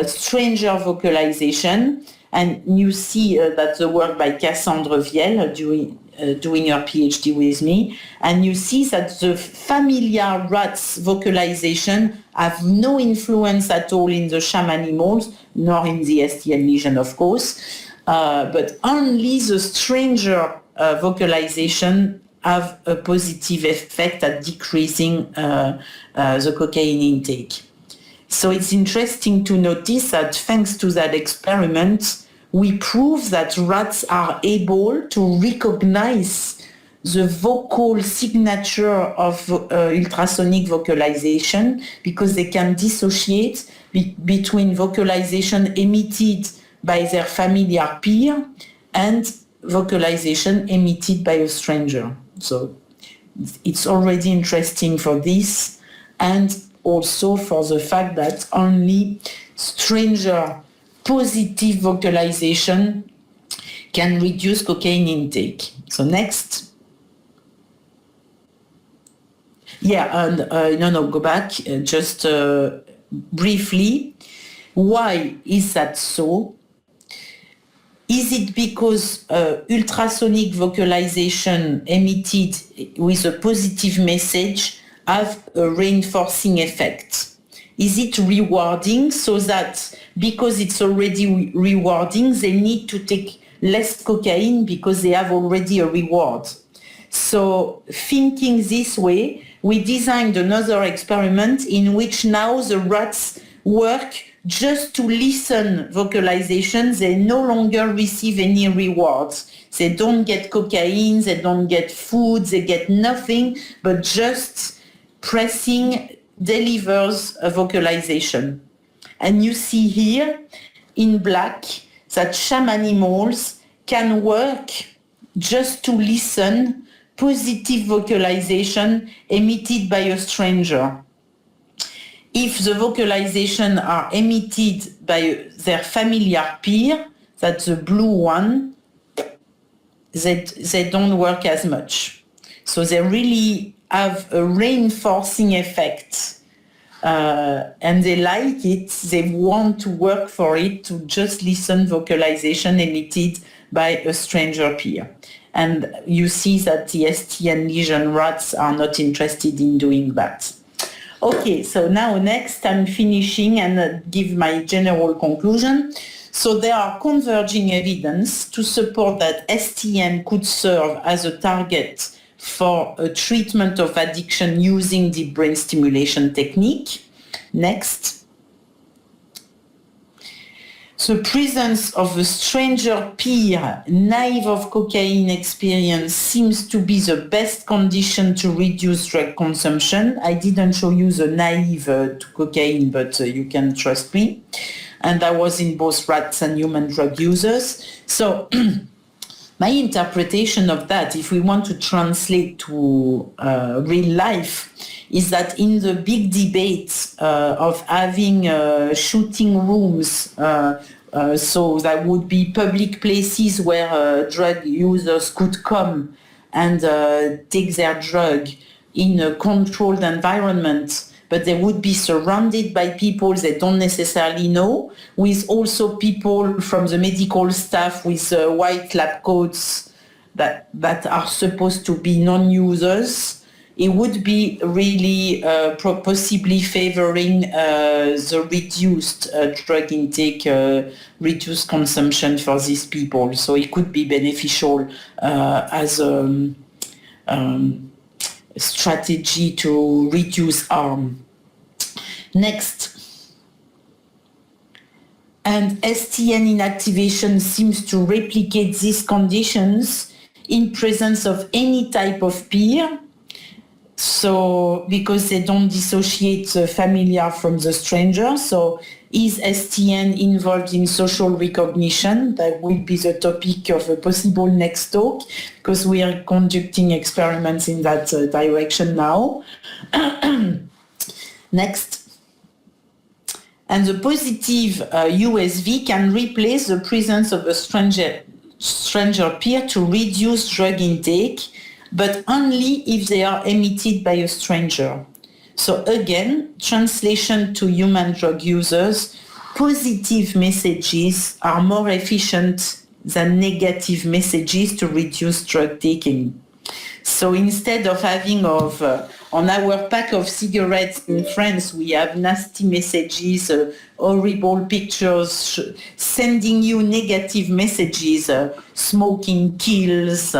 stranger vocalization. And you see that the work by Cassandre Viel doing her PhD with me. And you see that the familiar rats vocalization have no influence at all in the sham animals, nor in the STN lesion, of course. But only the stranger vocalization have a positive effect at decreasing the cocaine intake. So it's interesting to notice that thanks to that experiment, we prove that rats are able to recognize the vocal signature of ultrasonic vocalization, because they can dissociate between vocalization emitted by their familiar peer and vocalization emitted by a stranger. So it's already interesting for this, and also for the fact that only stranger positive vocalization can reduce cocaine intake. So next. Yeah, and go back just briefly. Why is that so? Is it because ultrasonic vocalization emitted with a positive message have a reinforcing effect? Is it rewarding, so that because it's already rewarding, they need to take less cocaine because they have already a reward? So thinking this way, we designed another experiment in which now the rats work just to listen vocalization. They no longer receive any rewards. They don't get cocaine, they don't get food, they get nothing, but just pressing delivers a vocalization. And you see here in black that sham animals can work just to listen positive vocalization emitted by a stranger. If the vocalization are emitted by their familiar peer, that's the blue one, they don't work as much. So they really have a reinforcing effect, and they like it. They want to work for it, to just listen vocalization emitted by a stranger peer. And you see that the STN lesion rats are not interested in doing that. Okay, so now next I'm finishing and give my general conclusion. So there are converging evidence to support that STN could serve as a target for a treatment of addiction using deep brain stimulation technique. Next. The presence of a stranger peer naive of cocaine experience seems to be the best condition to reduce drug consumption. I didn't show you the naive to cocaine, but you can trust me. And that was in both rats and human drug users. So my interpretation of that, if we want to translate to real life, is that in the big debate of having shooting rooms, so that would be public places where drug users could come and take their drug in a controlled environment, but they would be surrounded by people they don't necessarily know, with also people from the medical staff with white lab coats that are supposed to be non-users. It would be really possibly favoring the reduced drug intake, reduced consumption for these people. So it could be beneficial as a strategy to reduce harm. Next. And STN inactivation seems to replicate these conditions in presence of any type of peer. So, because they don't dissociate the familiar from the stranger. So, is STN involved in social recognition? That will be the topic of a possible next talk, because we are conducting experiments in that direction now. Next. And the positive USV can replace the presence of a stranger peer to reduce drug intake, but only if they are emitted by a stranger. So again, translation to human drug users, positive messages are more efficient than negative messages to reduce drug taking. So instead of having on our pack of cigarettes in France, we have nasty messages, horrible pictures, sending you negative messages, smoking kills,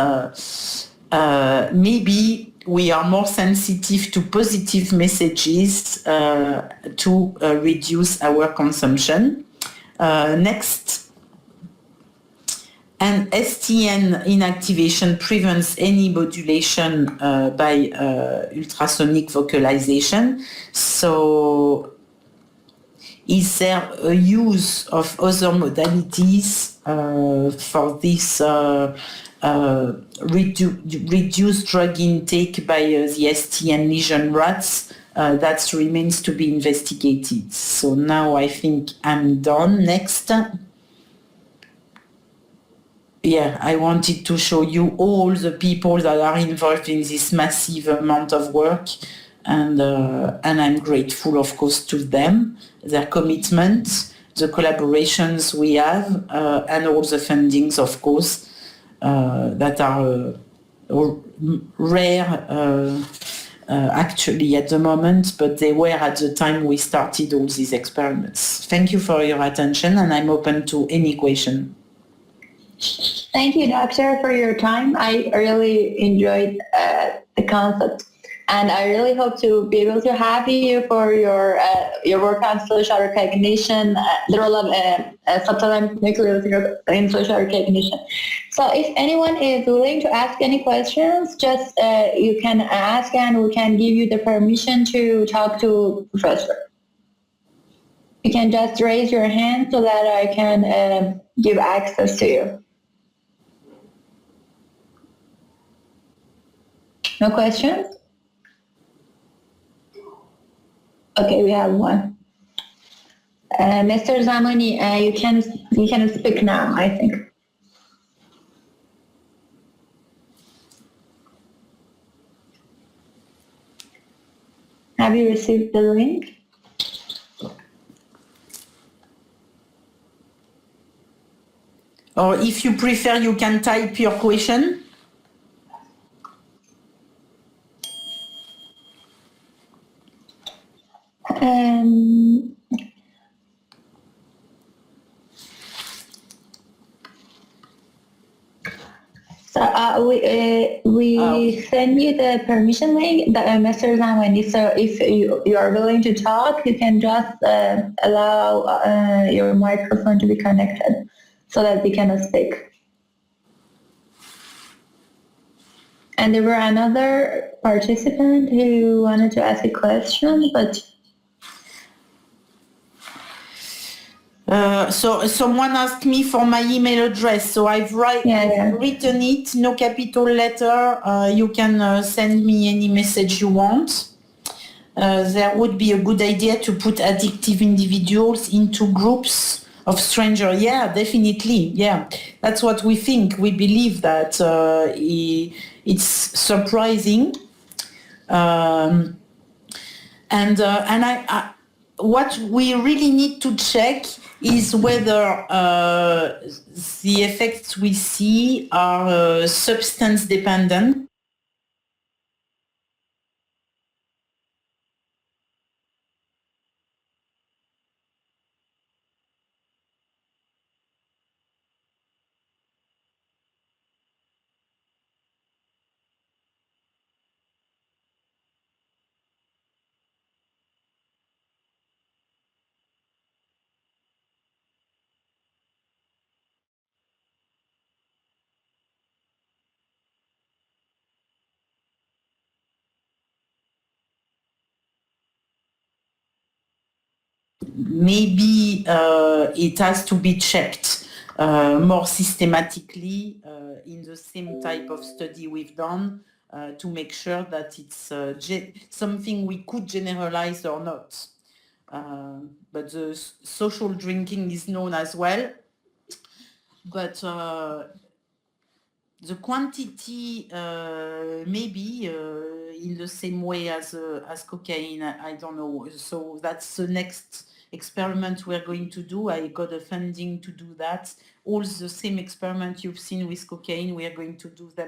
maybe we are more sensitive to positive messages to reduce our consumption. Next. And STN inactivation prevents any modulation by ultrasonic vocalization. So is there a use of other modalities for this reduced drug intake by the STN lesion rats? That remains to be investigated. So now I think I'm done. Next. Yeah, I wanted to show you all the people that are involved in this massive amount of work, and I'm grateful, of course, to them, their commitment, the collaborations we have, and all the fundings, of course, that are rare actually at the moment, but they were at the time we started all these experiments. Thank you for your attention, and I'm open to any question. Thank you, Doctor, for your time. I really enjoyed the concept, and I really hope to be able to have you for your work on social recognition, the role of subthalamus nucleus in social recognition. So if anyone is willing to ask any questions, just you can ask, and we can give you the permission to talk to Professor. You can just raise your hand so that I can give access to you. No questions? Okay, we have one. Mr. Zamani, you can speak now, I think. Have you received the link? Or if you prefer, you can type your question. we send you the permission link, Mr. Zamani. So if you are willing to talk, you can just allow your microphone to be connected so that we can speak. And there were another participant who wanted to ask a question, but... So someone asked me for my email address, so I've written it, no capital letter. You can send me any message you want. There would be a good idea to put addictive individuals into groups of strangers. Yeah, definitely. Yeah, that's what we think. We believe that it's surprising. And what we really need to check is whether the effects we see are substance dependent. Maybe it has to be checked more systematically in the same type of study we've done to make sure that it's something we could generalize or not. But the social drinking is known as well. But the quantity maybe in the same way as cocaine, I don't know. So that's the next experiment we're going to do. I got the funding to do that. All the same experiment you've seen with cocaine, we are going to do them